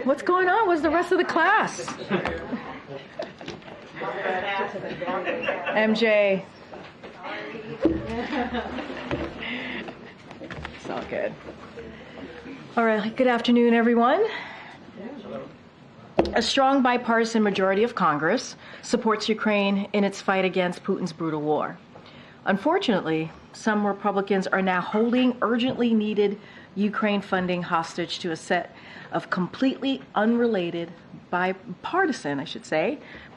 What's going on? Where's the rest of the class? MJ. It's all good. All right, good afternoon, everyone. A strong bipartisan majority of Congress supports Ukraine in its fight against Putin's brutal war. Unfortunately, some Republicans are now holding urgently needed Ukraine funding hostage to a set of completely unrelated, bipartisan,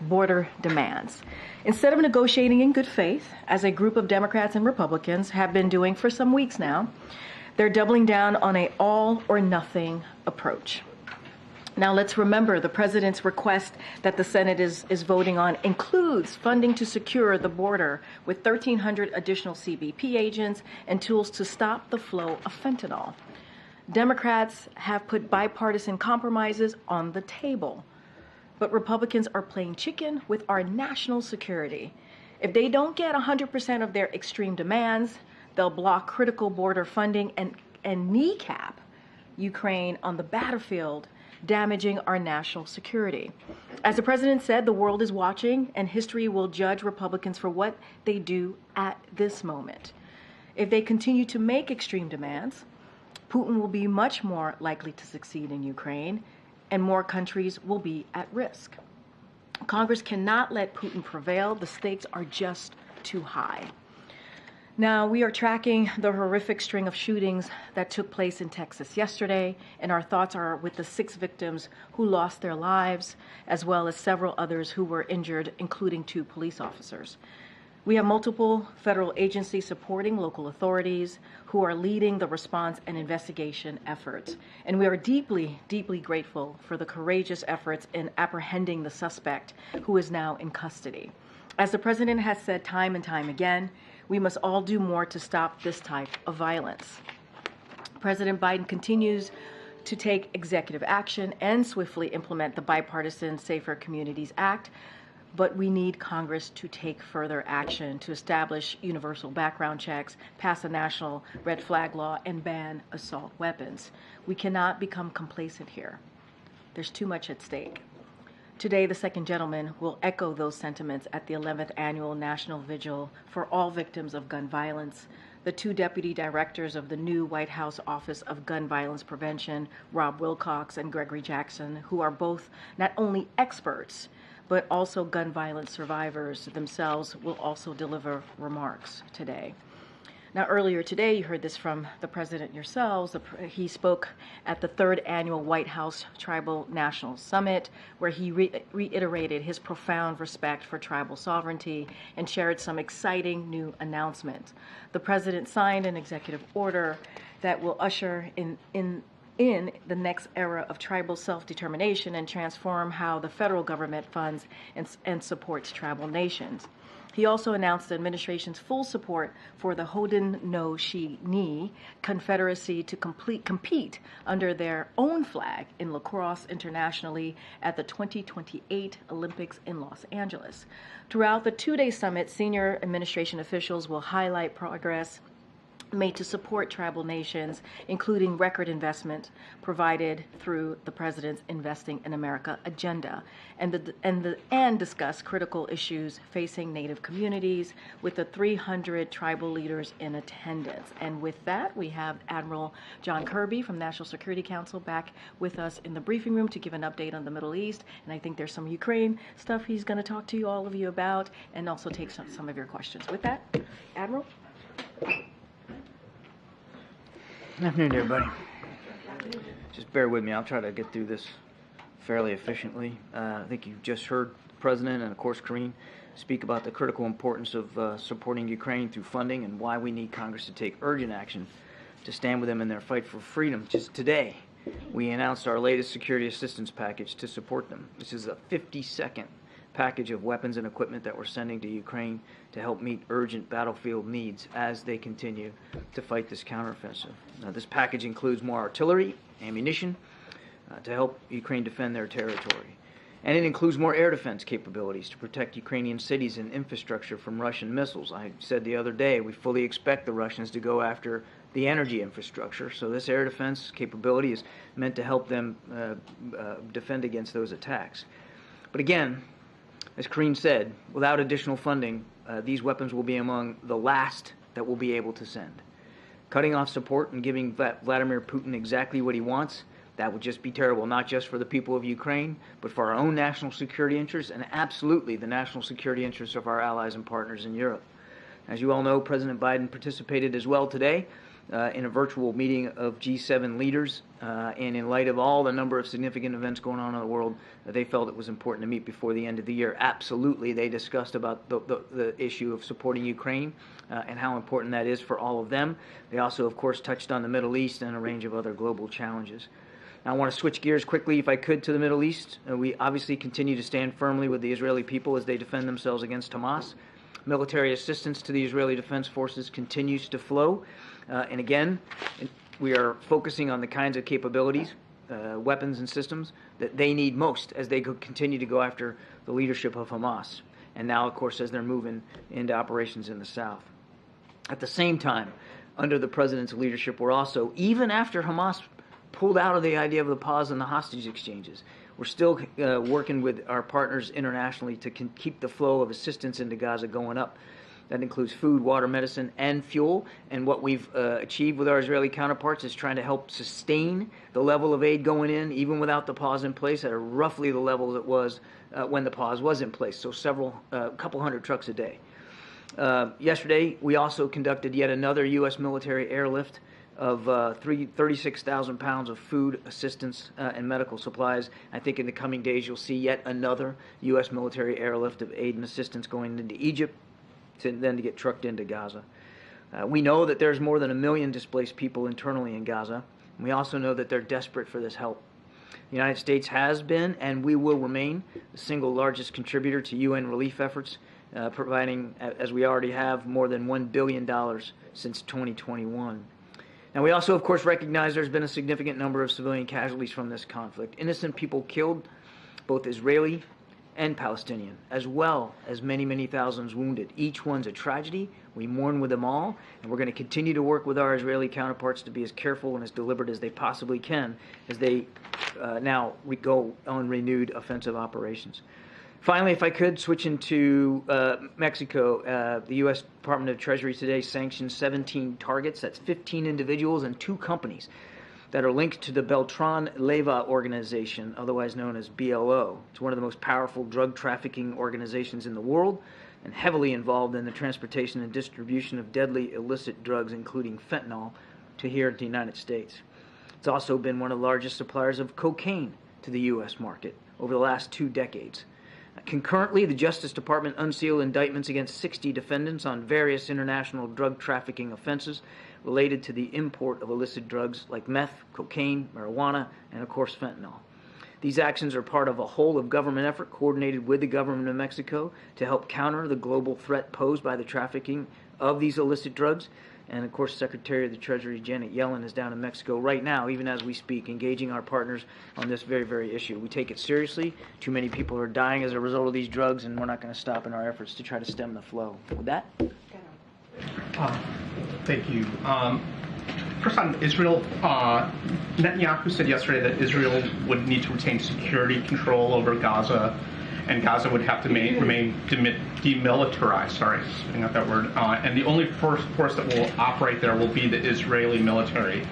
border demands. Instead of negotiating in good faith, as a group of Democrats and Republicans have been doing for some weeks now, they're doubling down on an all-or-nothing approach. Now, let's remember the president's request that the Senate is voting on includes funding to secure the border with 1,300 additional CBP agents and tools to stop the flow of fentanyl. Democrats have put bipartisan compromises on the table, but Republicans are playing chicken with our national security. If they don't get 100% of their extreme demands, they'll block critical border funding and kneecap Ukraine on the battlefield, damaging our national security. As the president said, the world is watching and history will judge Republicans for what they do at this moment. If they continue to make extreme demands, Putin will be much more likely to succeed in Ukraine and more countries will be at risk. Congress cannot let Putin prevail. The stakes are just too high. Now, we are tracking the horrific string of shootings that took place in Texas yesterday, and our thoughts are with the 6 victims who lost their lives, as well as several others who were injured, including 2 police officers. We have multiple federal agencies supporting local authorities who are leading the response and investigation efforts, and we are deeply, deeply grateful for the courageous efforts in apprehending the suspect who is now in custody. As the president has said time and time again, we must all do more to stop this type of violence. President Biden continues to take executive action and swiftly implement the bipartisan Safer Communities Act, but we need Congress to take further action to establish universal background checks, pass a national red flag law, and ban assault weapons. We cannot become complacent here. There's too much at stake. Today, the second gentleman will echo those sentiments at the 11th Annual National Vigil for all victims of gun violence. The 2 deputy directors of the new White House Office of Gun Violence Prevention, Rob Wilcox and Gregory Jackson, who are both not only experts, but also gun violence survivors themselves, will also deliver remarks today. Now, earlier today, you heard this from the president yourselves. He spoke at the 3rd Annual White House Tribal National Summit, where he reiterated his profound respect for tribal sovereignty and shared some exciting new announcements. The president signed an executive order that will usher in the next era of tribal self-determination and transform how the federal government funds and supports tribal nations. He also announced the administration's full support for the Haudenosaunee Confederacy to compete under their own flag in lacrosse internationally at the 2028 Olympics in Los Angeles. Throughout the 2-day summit, senior administration officials will highlight progress made to support tribal nations, including record investment provided through the president's Investing in America agenda, and discuss critical issues facing Native communities with the 300 tribal leaders in attendance. And with that, we have Admiral John Kirby from National Security Council back with us in the briefing room to give an update on the Middle East. And I think there's some Ukraine stuff he's going to talk to all of you about and also take some of your questions. With that, Admiral. Good afternoon, everybody. Just bear with me. I'll try to get through this fairly efficiently. I think you've just heard the President and, of course, Karine speak about the critical importance of supporting Ukraine through funding and why we need Congress to take urgent action to stand with them in their fight for freedom. Just today, we announced our latest security assistance package to support them. This is a 52nd package of weapons and equipment that we're sending to Ukraine to help meet urgent battlefield needs as they continue to fight this counteroffensive. Now, this package includes more artillery, ammunition, to help Ukraine defend their territory. And it includes more air defense capabilities to protect Ukrainian cities and infrastructure from Russian missiles. I said the other day, we fully expect the Russians to go after the energy infrastructure, so this air defense capability is meant to help them defend against those attacks. But again, as Karine said, without additional funding, these weapons will be among the last that we'll be able to send. Cutting off support and giving Vladimir Putin exactly what he wants, that would just be terrible, not just for the people of Ukraine, but for our own national security interests and absolutely the national security interests of our allies and partners in Europe. As you all know, President Biden participated as well today in a virtual meeting of G7 leaders, and in light of all the number of significant events going on in the world, they felt it was important to meet before the end of the year. Absolutely, they discussed about the issue of supporting Ukraine and how important that is for all of them. They also, of course, touched on the Middle East and a range of other global challenges. Now, I want to switch gears quickly, if I could, to the Middle East. We obviously continue to stand firmly with the Israeli people as they defend themselves against Hamas. Military assistance to the Israeli Defense Forces continues to flow. And again, we are focusing on the kinds of capabilities, weapons and systems that they need most as they continue to go after the leadership of Hamas. And now, of course, as they're moving into operations in the south. At the same time, under the president's leadership, we're also, even after Hamas pulled out of the idea of the pause and the hostage exchanges, we're still working with our partners internationally to keep the flow of assistance into Gaza going up. That includes food, water, medicine, and fuel. And what we've achieved with our Israeli counterparts is trying to help sustain the level of aid going in, even without the pause in place, at roughly the level it was when the pause was in place, so couple hundred trucks a day. Yesterday, we also conducted yet another U.S. military airlift of 36,000 pounds of food, assistance, and medical supplies. I think in the coming days you'll see yet another U.S. military airlift of aid and assistance going into Egypt, then to get trucked into Gaza. We know that there's more than 1 million displaced people internally in Gaza, and we also know that they're desperate for this help. The United States has been, and we will remain, the single largest contributor to UN relief efforts, providing, as we already have, more than $1 billion since 2021. Now, we also, of course, recognize there's been a significant number of civilian casualties from this conflict. Innocent people killed, both Israeli and Palestinian, as well as many, many thousands wounded. Each one's a tragedy. We mourn with them all, and we're going to continue to work with our Israeli counterparts to be as careful and as deliberate as they possibly can as they now go on renewed offensive operations. Finally, if I could, switch into Mexico, the U.S. Department of Treasury today sanctioned 17 targets. That's 15 individuals and 2 companies that are linked to the Beltran Leyva organization, otherwise known as BLO. It's one of the most powerful drug trafficking organizations in the world and heavily involved in the transportation and distribution of deadly illicit drugs, including fentanyl, to here in the United States. It's also been one of the largest suppliers of cocaine to the U.S. market over the last 2 decades. Concurrently, the Justice Department unsealed indictments against 60 defendants on various international drug trafficking offenses related to the import of illicit drugs like meth, cocaine, marijuana, and of course fentanyl. These actions are part of a whole-of-government effort coordinated with the government of Mexico to help counter the global threat posed by the trafficking of these illicit drugs. And of course, Secretary of the Treasury Janet Yellen is down in Mexico right now, even as we speak, engaging our partners on this very, very issue. We take it seriously. Too many people are dying as a result of these drugs, and we're not going to stop in our efforts to try to stem the flow. With that? Thank you. First on Israel, Netanyahu said yesterday that Israel would need to retain security control over Gaza, and Gaza would have to remain demilitarized, spelling out that word, and the only force that will operate there will be the Israeli military,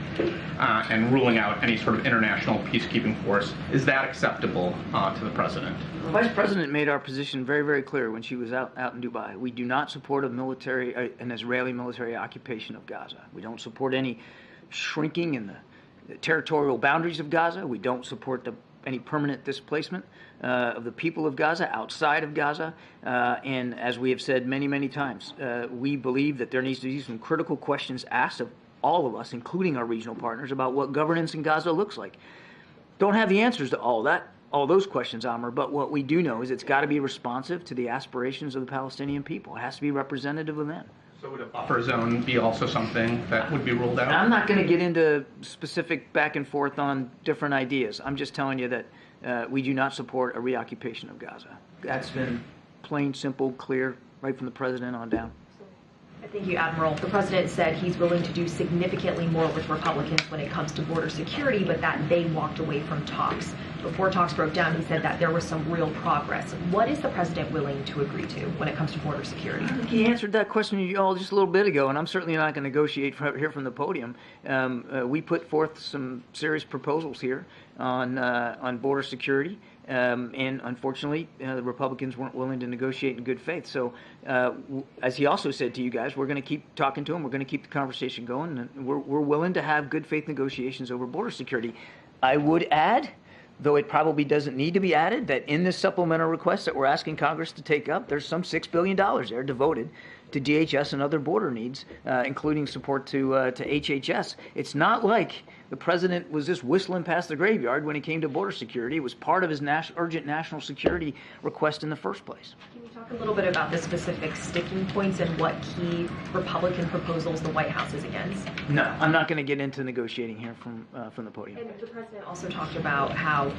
and ruling out any sort of international peacekeeping force. Is that acceptable to the president? The Vice President made our position very, very clear when she was out in Dubai. We do not support an Israeli military occupation of Gaza. We don't support any shrinking in the territorial boundaries of Gaza. We don't support any permanent displacement of the people of Gaza outside of Gaza. And as we have said many, many times, we believe that there needs to be some critical questions asked of all of us, including our regional partners, about what governance in Gaza looks like. Don't have the answers to all those questions, Amr, but what we do know is it's got to be responsive to the aspirations of the Palestinian people. It has to be representative of them. So would a buffer zone be also something that would be ruled out? I'm not going to get into specific back and forth on different ideas. I'm just telling you that we do not support a reoccupation of Gaza. That's been plain, simple, clear, right from the president on down. Thank you, Admiral. The president said he's willing to do significantly more with Republicans when it comes to border security, but that they walked away from talks. Before talks broke down, he said that there was some real progress. What is the president willing to agree to when it comes to border security? I think he answered that question to you all just a little bit ago, and I'm certainly not going to negotiate here from the podium. We put forth some serious proposals here on border security. And unfortunately, the Republicans weren't willing to negotiate in good faith. So, as he also said to you guys, we're going to keep talking to him. We're going to keep the conversation going. And we're willing to have good faith negotiations over border security. I would add, though it probably doesn't need to be added, that in this supplemental request that we're asking Congress to take up, there's some $6 billion there devoted to DHS and other border needs, including support to HHS. It's not like the president was just whistling past the graveyard when it came to border security. It was part of his urgent national security request in the first place. Can you talk a little bit about the specific sticking points and what key Republican proposals the White House is against? No, I'm not going to get into negotiating here from the podium. And the president also talked about how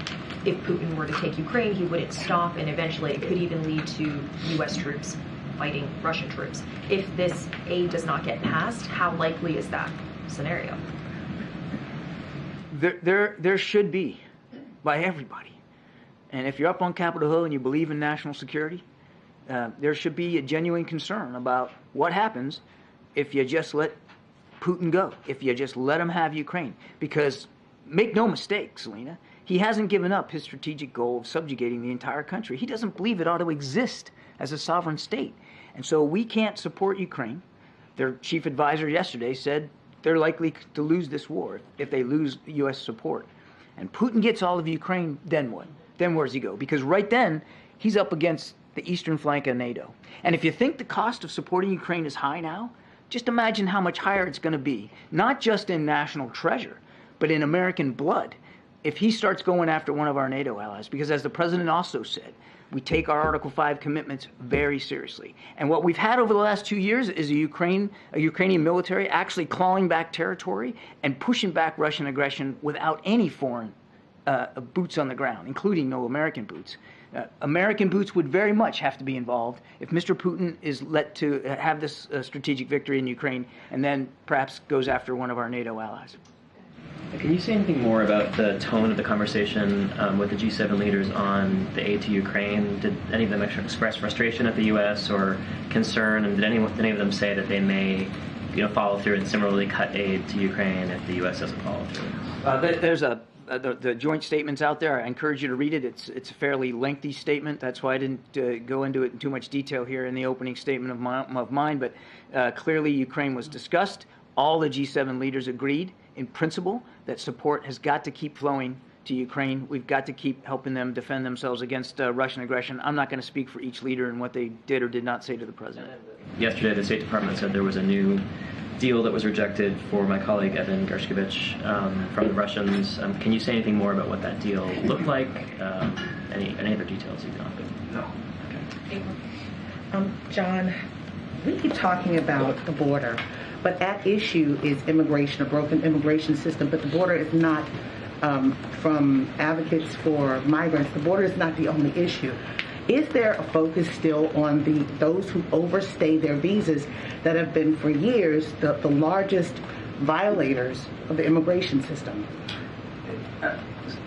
if Putin were to take Ukraine, he wouldn't stop, and eventually it could even lead to U.S. troops fighting Russian troops. If this aid does not get passed, how likely is that scenario? There should be, by everybody. And if you're up on Capitol Hill and you believe in national security, there should be a genuine concern about what happens if you just let Putin go, if you just let him have Ukraine. Because make no mistake, Selena, he hasn't given up his strategic goal of subjugating the entire country. He doesn't believe it ought to exist as a sovereign state. And so we can't support Ukraine. Their chief advisor yesterday said they're likely to lose this war if they lose U.S. support. And Putin gets all of Ukraine, then what? Then where does he go? Because right then, he's up against the eastern flank of NATO. And if you think the cost of supporting Ukraine is high now, just imagine how much higher it's going to be, not just in national treasure, but in American blood, if he starts going after one of our NATO allies. Because as the president also said, we take our Article 5 commitments very seriously. And what we've had over the last 2 years is a Ukrainian military actually clawing back territory and pushing back Russian aggression without any foreign boots on the ground, including no American boots. American boots would very much have to be involved if Mr. Putin is let to have this strategic victory in Ukraine and then perhaps goes after one of our NATO allies. Can you say anything more about the tone of the conversation with the G7 leaders on the aid to Ukraine? Did any of them express frustration at the U.S. or concern? And did any of them say that they may, follow through and similarly cut aid to Ukraine if the U.S. doesn't follow through? There's the joint statements out there. I encourage you to read it. It's a fairly lengthy statement. That's why I didn't go into it in too much detail here in the opening statement of mine. But clearly, Ukraine was discussed. All the G7 leaders agreed in principle that support has got to keep flowing to Ukraine. We've got to keep helping them defend themselves against Russian aggression. I'm not going to speak for each leader and what they did or did not say to the president. Yesterday, the State Department said there was a new deal that was rejected for my colleague Evan Gershkovich from the Russians. Can you say anything more about what that deal looked like? Any other details you can offer? No. Okay. John, we keep talking about the border, but at issue is immigration, a broken immigration system. But the border is not, from advocates for migrants, the border is not the only issue. Is there a focus still on those who overstay their visas that have been for years the largest violators of the immigration system?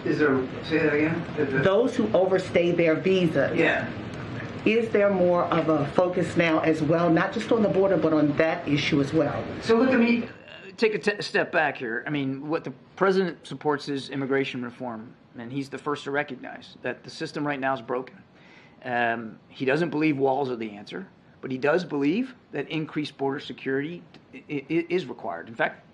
Say that again? Those who overstay their visas. Yeah. Is there more of a focus now as well, not just on the border, but on that issue as well? So look at me. Take a step back here. I mean, what the president supports is immigration reform, and he's the first to recognize that the system right now is broken. He doesn't believe walls are the answer, but he does believe that increased border security is required. In fact,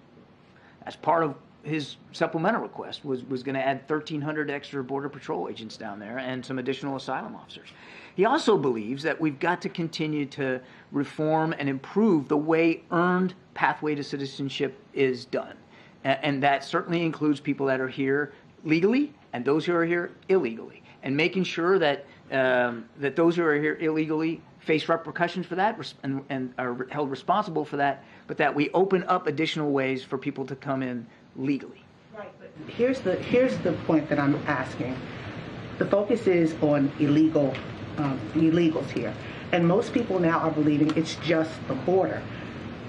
as part of his supplemental request was going to add 1,300 extra Border Patrol agents down there and some additional asylum officers. He also believes that we've got to continue to reform and improve the way earned pathway to citizenship is done. And that certainly includes people that are here legally and those who are here illegally. And making sure that that those who are here illegally face repercussions for that and are held responsible for that, but that we open up additional ways for people to come in legally. Right, but here's the point that I'm asking. The focus is on illegals here, and most people now are believing it's just the border.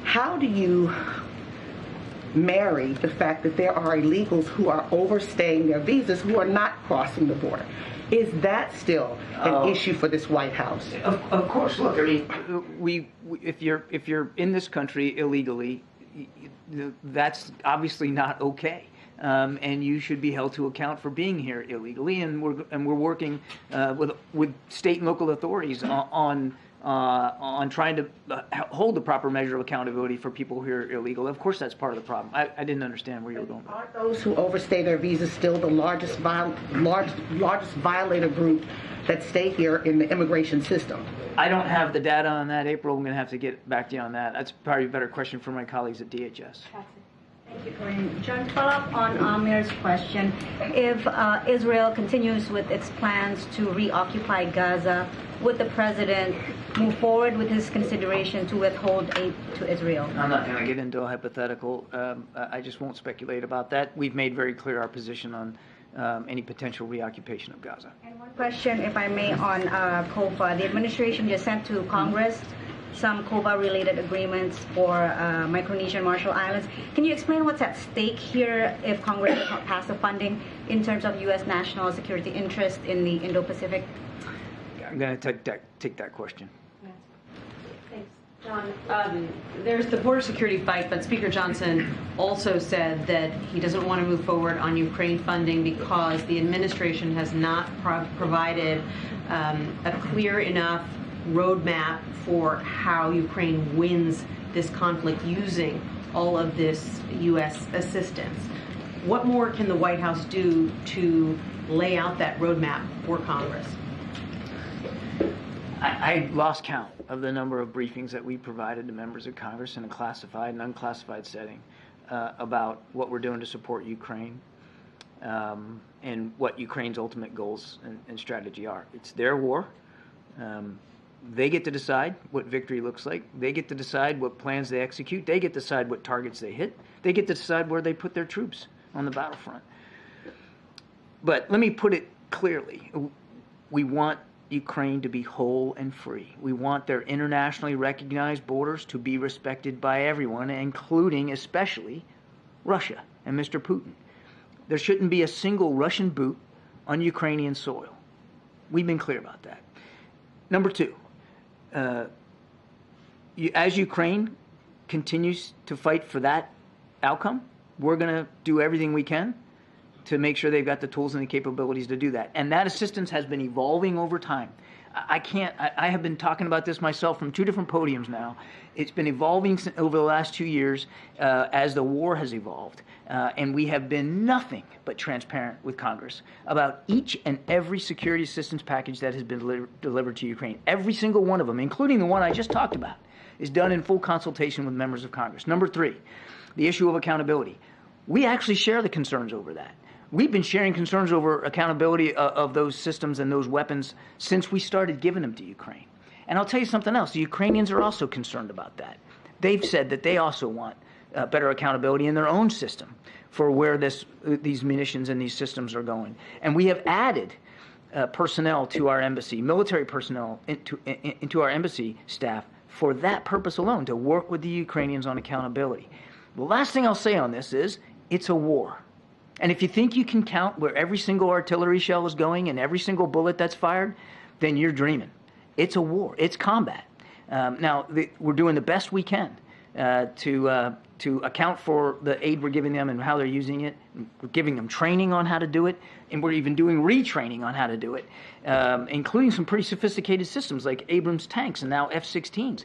How do you marry the fact that there are illegals who are overstaying their visas who are not crossing the border? Is that still an issue for this White House? Of course. Look, I mean, if you're in this country illegally, that's obviously not okay. And you should be held to account for being here illegally. And we're working with state and local authorities on trying to hold the proper measure of accountability for people who are illegal. Of course, that's part of the problem. I didn't understand where you were going. Are those who overstay their visas still the largest violator group that stay here in the immigration system? I don't have the data on that, April. I'm going to have to get back to you on that. That's probably a better question for my colleagues at DHS. Thank you, Karine. John, follow up on Amir's question. If Israel continues with its plans to reoccupy Gaza, would the president move forward with his consideration to withhold aid to Israel? I'm not going to get into a hypothetical. I just won't speculate about that. We've made very clear our position on any potential reoccupation of Gaza. And one question, if I may, on COFA. The administration just sent to Congress some COFA-related agreements for Micronesian Marshall Islands. Can you explain what's at stake here if Congress does not pass the funding in terms of U.S. national security interest in the Indo-Pacific? I'm going to take that question. Thanks, John. There's the border security fight, but Speaker Johnson also said that he doesn't want to move forward on Ukraine funding because the administration has not provided a clear enough roadmap for how Ukraine wins this conflict using all of this U.S. assistance. What more can the White House do to lay out that roadmap for Congress? I lost count of the number of briefings that we provided to members of Congress in a classified and unclassified setting about what we're doing to support Ukraine and what Ukraine's ultimate goals and strategy are. It's their war. They get to decide what victory looks like. They get to decide what plans they execute. They get to decide what targets they hit. They get to decide where they put their troops on the battlefront. But let me put it clearly. We want Ukraine to be whole and free. We want their internationally recognized borders to be respected by everyone, including especially Russia and Mr. Putin. There shouldn't be a single Russian boot on Ukrainian soil. We've been clear about that. Number two, as Ukraine continues to fight for that outcome, we're going to do everything we can to make sure they've got the tools and the capabilities to do that. And that assistance has been evolving over time. I have been talking about this myself from two different podiums now. It's been evolving over the last 2 years as the war has evolved. And we have been nothing but transparent with Congress about each and every security assistance package that has been delivered to Ukraine. Every single one of them, including the one I just talked about, is done in full consultation with members of Congress. Number three, the issue of accountability. We actually share the concerns over that. We've been sharing concerns over accountability of those systems and those weapons since we started giving them to Ukraine. And I'll tell you something else. The Ukrainians are also concerned about that. They've said that they also want better accountability in their own system for where these munitions and these systems are going. And we have added personnel to our embassy, military personnel into our embassy staff for that purpose alone, to work with the Ukrainians on accountability. The last thing I'll say on this is it's a war. And if you think you can count where every single artillery shell is going and every single bullet that's fired, then you're dreaming. It's a war. It's combat. Now, we're doing the best we can to account for the aid we're giving them and how they're using it. We're giving them training on how to do it, and we're even doing retraining on how to do it, including some pretty sophisticated systems like Abrams tanks and now F-16s.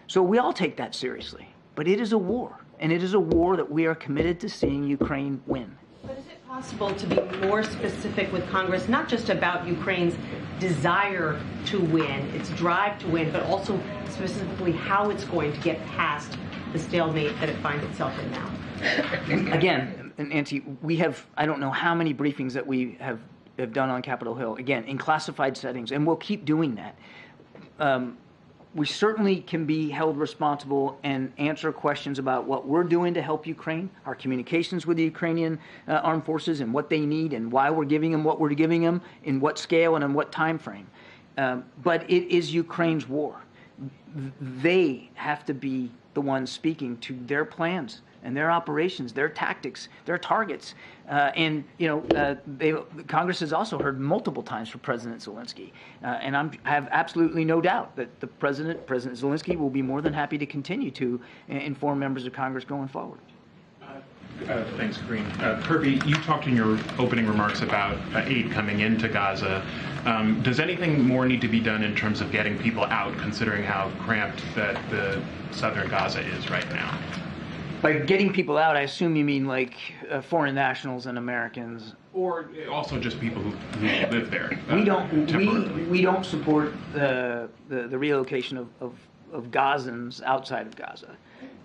So we all take that seriously. But it is a war. And it is a war that we are committed to seeing Ukraine win. But is it possible to be more specific with Congress, not just about Ukraine's desire to win, its drive to win, but also specifically how it's going to get past the stalemate that it finds itself in now? Again, Nancy, we have, I don't know how many briefings that we have have done on Capitol Hill, again, in classified settings, and we'll keep doing that. We certainly can be held responsible and answer questions about what we're doing to help Ukraine, our communications with the Ukrainian armed forces and what they need and why we're giving them what we're giving them, in what scale and in what time frame. But it is Ukraine's war. They have to be the ones speaking to their plans and their operations, their tactics, their targets. Congress has also heard multiple times from President Zelensky. And I have absolutely no doubt that President Zelensky, will be more than happy to continue to inform members of Congress going forward. Thanks, Karine. Kirby, you talked in your opening remarks about aid coming into Gaza. Does anything more need to be done in terms of getting people out, considering how cramped that the southern Gaza is right now? By getting people out, I assume you mean like foreign nationals and Americans, or also just people who live there. We don't support the relocation of Gazans outside of Gaza,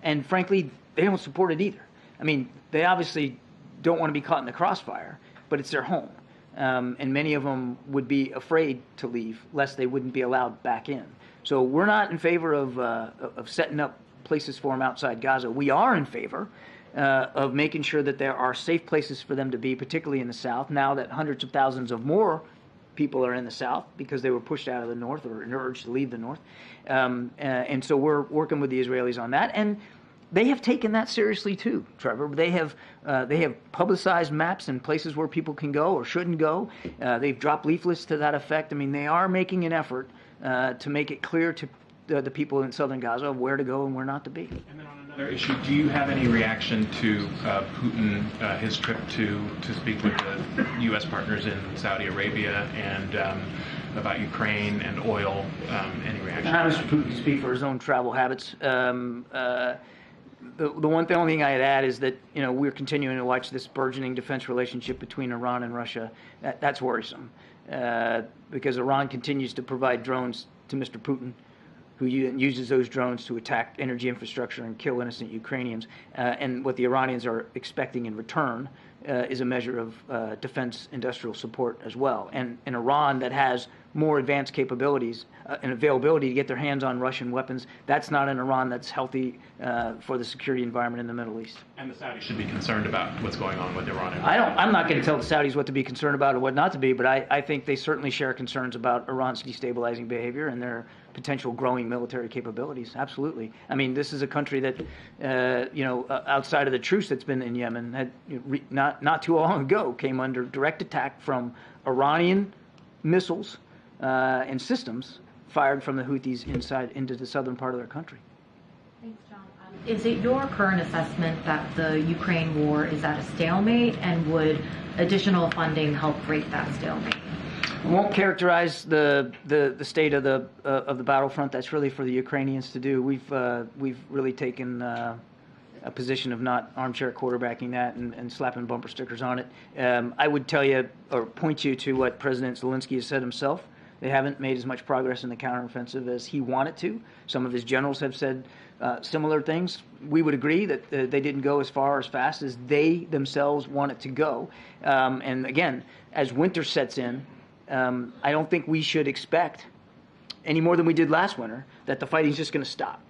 and frankly, they don't support it either. I mean, they obviously don't want to be caught in the crossfire, but it's their home, and many of them would be afraid to leave lest they wouldn't be allowed back in. So we're not in favor of setting up places for them outside Gaza. We are in favor of making sure that there are safe places for them to be, particularly in the south, now that hundreds of thousands of more people are in the south because they were pushed out of the north or urged to leave the north. And so we're working with the Israelis on that. And they have taken that seriously too, Trevor. They have publicized maps and places where people can go or shouldn't go. They've dropped leaflets to that effect. I mean, they are making an effort to make it clear to the people in southern Gaza of where to go and where not to be. And then on another issue, do you have any reaction to Putin, his trip to speak with the U.S. partners in Saudi Arabia and about Ukraine and oil? Any reaction? How does Putin speak for his own travel habits? The only thing I'd add is that we're continuing to watch this burgeoning defense relationship between Iran and Russia. That's worrisome because Iran continues to provide drones to Mr. Putin, who uses those drones to attack energy infrastructure and kill innocent Ukrainians. And what the Iranians are expecting in return is a measure of defense industrial support as well. And an Iran that has more advanced capabilities and availability to get their hands on Russian weapons, that's not an Iran that's healthy for the security environment in the Middle East. And the Saudis should be concerned about what's going on with Iran. I'm not going to tell the Saudis what to be concerned about or what not to be, but I think they certainly share concerns about Iran's destabilizing behavior and their potential growing military capabilities. Absolutely. I mean, this is a country that, outside of the truce that's been in Yemen, had not too long ago came under direct attack from Iranian missiles and systems fired from the Houthis into the southern part of their country. Thanks, John. Is it your current assessment that the Ukraine war is at a stalemate, and would additional funding help break that stalemate? I won't characterize the state of the battlefront. That's really for the Ukrainians to do. We've really taken a position of not armchair quarterbacking that and slapping bumper stickers on it. I would tell you or point you to what President Zelensky has said himself. They haven't made as much progress in the counteroffensive as he wanted to. Some of his generals have said similar things. We would agree that they didn't go as far as fast as they themselves wanted to go. And again, as winter sets in, I don't think we should expect, any more than we did last winter, that the fighting's just going to stop.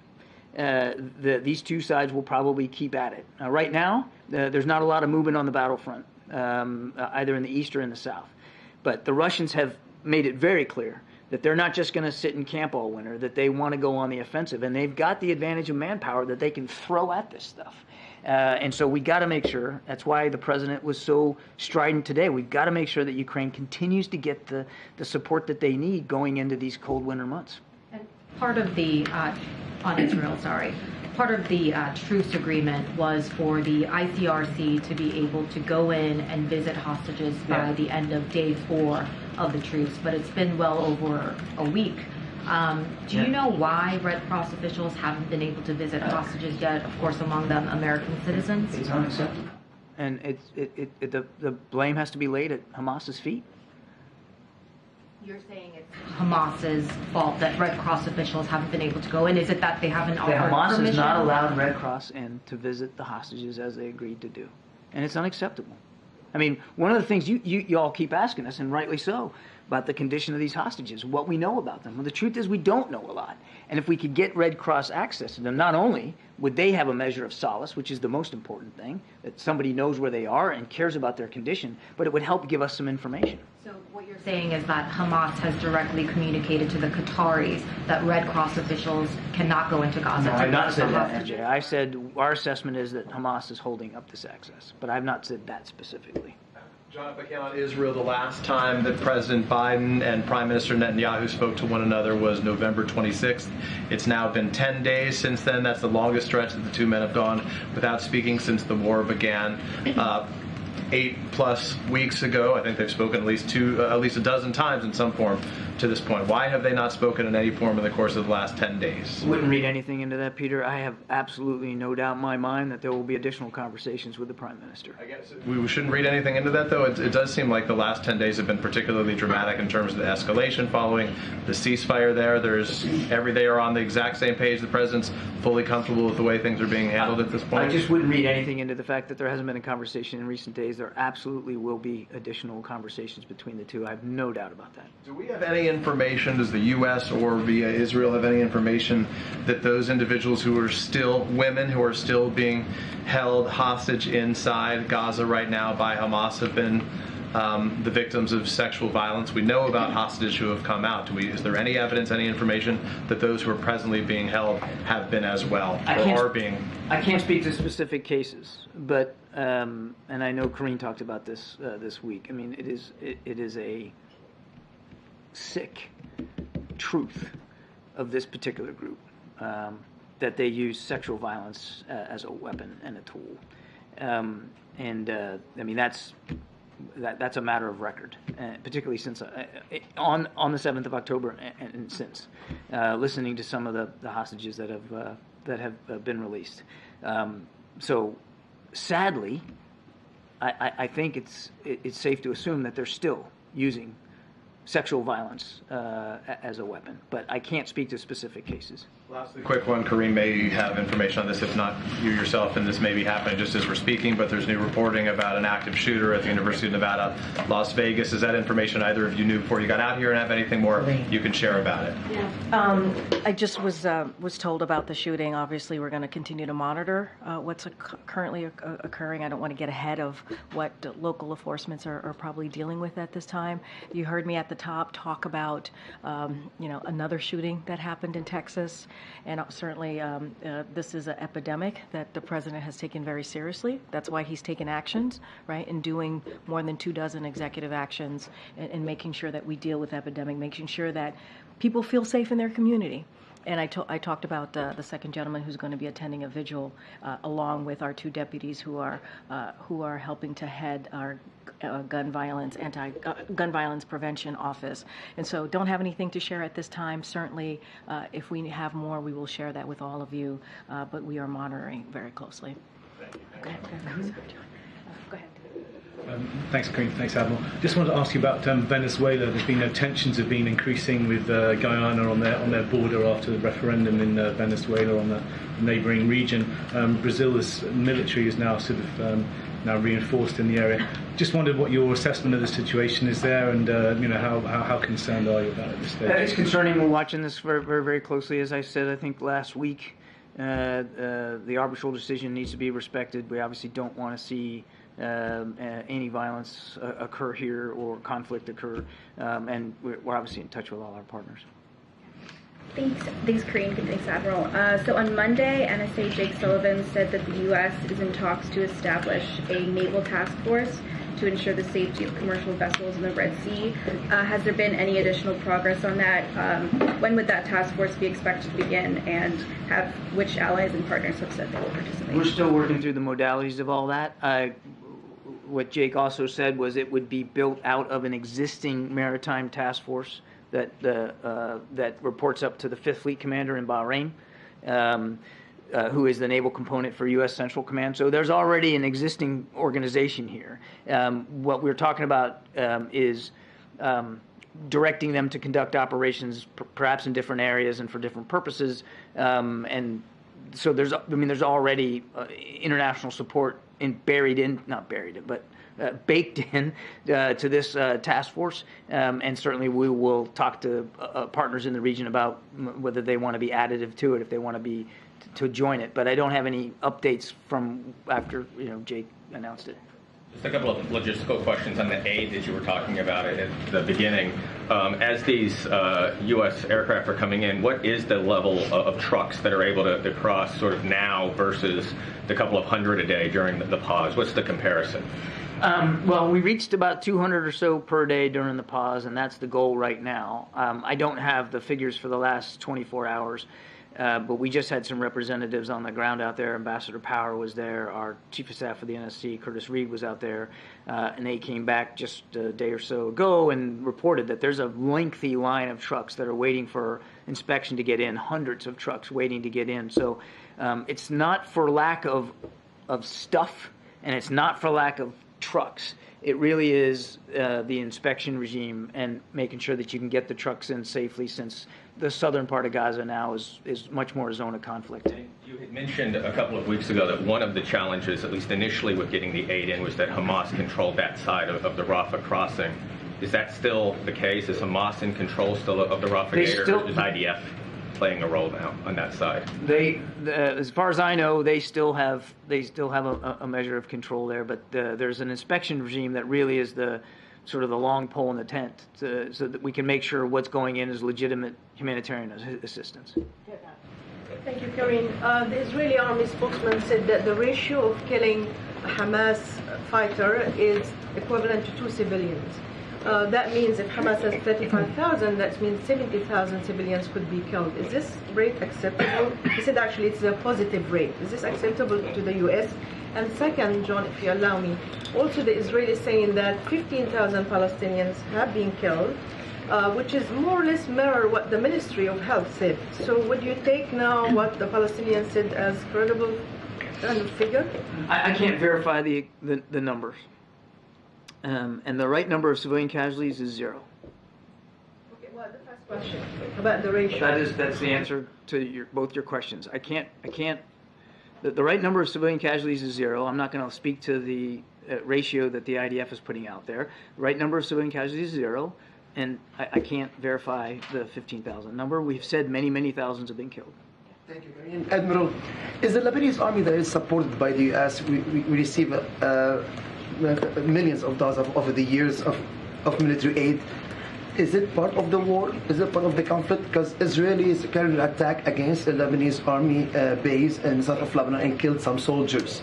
These two sides will probably keep at it. Right now, there's not a lot of movement on the battlefront, either in the east or in the south. But the Russians have made it very clear that they're not just going to sit in camp all winter, that they want to go on the offensive. And they've got the advantage of manpower that they can throw at this stuff. And so we got to make sure, that's why the president was so strident today, we've got to make sure that Ukraine continues to get the support that they need going into these cold winter months. And part of the, on Israel, sorry, part of the truce agreement was for the ICRC to be able to go in and visit hostages by the end of day 4 of the truce, but it's been well over a week. Do you know why Red Cross officials haven't been able to visit hostages yet? Of course, among them American citizens. It's unacceptable, and the blame has to be laid at Hamas's feet. You're saying it's Hamas's fault that Red Cross officials haven't been able to go in? Is it that they haven't offered Hamas permission? has not allowed Red Cross in to visit the hostages as they agreed to do, and it's unacceptable. I mean, one of the things you all keep asking us, and rightly so, about the condition of these hostages, what we know about them. Well, the truth is we don't know a lot. And if we could get Red Cross access to them, not only would they have a measure of solace, which is the most important thing, that somebody knows where they are and cares about their condition, but it would help give us some information. So what you're saying is that Hamas has directly communicated to the Qataris that Red Cross officials cannot go into Gaza. No, I've not said that, MJ. I said our assessment is that Hamas is holding up this access, but I've not said that specifically. John, if I can, on Israel, the last time that President Biden and Prime Minister Netanyahu spoke to one another was November 26th. It's now been 10 days since then. That's the longest stretch that the two men have gone without speaking since the war began. 8+ weeks ago, I think they've spoken at least a dozen times in some form to this point. Why have they not spoken in any form in the course of the last 10 days? Wouldn't read anything into that, Peter. I have absolutely no doubt in my mind that there will be additional conversations with the Prime Minister. I guess we shouldn't read anything into that, though. It does seem like the last 10 days have been particularly dramatic in terms of the escalation following the ceasefire there. They are on the exact same page. The President's fully comfortable with the way things are being handled at this point. I just wouldn't read anything into the fact that there hasn't been a conversation in recent days. There absolutely will be additional conversations between the two. I have no doubt about that. Do we have any information, does the U.S. or via Israel have any information that those individuals who are still women, who are still being held hostage inside Gaza right now by Hamas have been the victims of sexual violence? We know about hostages who have come out. Is there any evidence, any information that those who are presently being held have been as well, or are being? I can't speak to specific cases, but and I know Karine talked about this this week. I mean, it is a sick truth of this particular group that they use sexual violence as a weapon and a tool, I mean that's a matter of record, particularly since on the 7th of October and since listening to some of the hostages that have been released. So sadly, I think it's safe to assume that they're still using sexual violence as a weapon, but I can't speak to specific cases. Lastly, quick one. Karine may have information on this, if not you yourself, and this may be happening just as we're speaking, but there's new reporting about an active shooter at the University of Nevada, Las Vegas. Is that information either of you knew before you got out here, and have anything more you can share about it? Yeah. I just was told about the shooting. Obviously, we're going to continue to monitor what's currently occurring. I don't want to get ahead of what local enforcements are probably dealing with at this time. You heard me at the top talk about another shooting that happened in Texas. And certainly this is an epidemic that the president has taken very seriously. That's why he's taken actions, right, and doing more than 24 executive actions and making sure that we deal with the epidemic, making sure that people feel safe in their community. And I talked about the second gentleman who's going to be attending a vigil along with our two deputies who are helping to head our gun violence prevention office. And so don't have anything to share at this time. Certainly, if we have more, we will share that with all of you. But we are monitoring very closely. Go ahead. Go ahead. Thanks, Karine. Thanks, Admiral. Just wanted to ask you about Venezuela. There's been tensions have been increasing with Guyana on their border after the referendum in Venezuela on the neighbouring region. Brazil's military is now now reinforced in the area. Just wondered what your assessment of the situation is there, and how concerned are you about it at this stage? It's concerning. We're watching this very, very, very closely. As I said, I think last week, the arbitral decision needs to be respected. We obviously don't want to see any violence occur here or conflict occur, and we're obviously in touch with all our partners. Thanks, Karine. Thanks, Admiral. So on Monday, NSA Jake Sullivan said that the U.S. is in talks to establish a naval task force to ensure the safety of commercial vessels in the Red Sea. Has there been any additional progress on that? When would that task force be expected to begin, and which allies and partners have said they will participate? We're still working through the modalities of all that. What Jake also said was it would be built out of an existing maritime task force that reports up to the 5th Fleet Commander in Bahrain, who is the naval component for U.S. Central Command. So there's already an existing organization here. What we're talking about is directing them to conduct operations perhaps in different areas and for different purposes. And so there's already international support but baked in to this task force, and certainly we will talk to partners in the region about whether they want to be additive to it, if they want to be to join it. But I don't have any updates from after Jake announced it. Just a couple of logistical questions on the aid that you were talking about at the beginning. As these U.S. aircraft are coming in, what is the level of trucks that are able to cross sort of now versus the couple of hundred a day during the pause? What's the comparison? Well, we reached about 200 or so per day during the pause, and that's the goal right now. I don't have the figures for the last 24 hours. But we just had some representatives on the ground out there. Ambassador Power was there. Our Chief of Staff for the NSC, Curtis Reed, was out there. And they came back just a day or so ago and reported that there's a lengthy line of trucks that are waiting for inspection to get in, hundreds of trucks waiting to get in. So it's not for lack of stuff, and it's not for lack of trucks. It really is the inspection regime and making sure that you can get the trucks in safely, since the southern part of Gaza now is much more a zone of conflict. You had mentioned a couple of weeks ago that one of the challenges, at least initially with getting the aid in, was that Hamas controlled that side of the Rafah crossing. Is that still the case? Is Hamas in control still of the Rafah gate, or is IDF playing a role now on that side? As far as I know, they still have a measure of control there, but there's an inspection regime that really is the sort of the long pole in the tent, so that we can make sure what's going in is legitimate humanitarian assistance. Thank you, Karine. The Israeli army spokesman said that the ratio of killing a Hamas fighter is equivalent to 2 civilians. That means if Hamas has 35,000, that means 70,000 civilians could be killed. Is this rate acceptable? He said actually it's a positive rate. Is this acceptable to the U.S.? And second, John, if you allow me, also the Israelis saying that 15,000 Palestinians have been killed, which is more or less mirror what the Ministry of Health said. So would you take now what the Palestinians said as credible kind of figure? I can't verify the numbers. And the right number of civilian casualties is 0. Okay, well, the first question about the ratio. That's the answer to both your questions. I can't. The right number of civilian casualties is 0. I'm not going to speak to the ratio that the IDF is putting out there. The right number of civilian casualties is 0, and I can't verify the 15,000 number. We've said many thousands have been killed. Thank you, Karine. Admiral, is the Lebanese army that is supported by the U.S., we receive millions of dollars over the years of military aid. Is it part of the war? Is it part of the conflict? Because Israelis carried an attack against a Lebanese army base in south of Lebanon and killed some soldiers.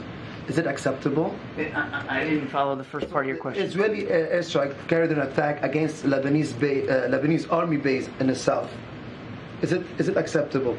Is it acceptable? I didn't follow the first part of your question. Israeli airstrike carried an attack against Lebanese army base in the south. Is it acceptable?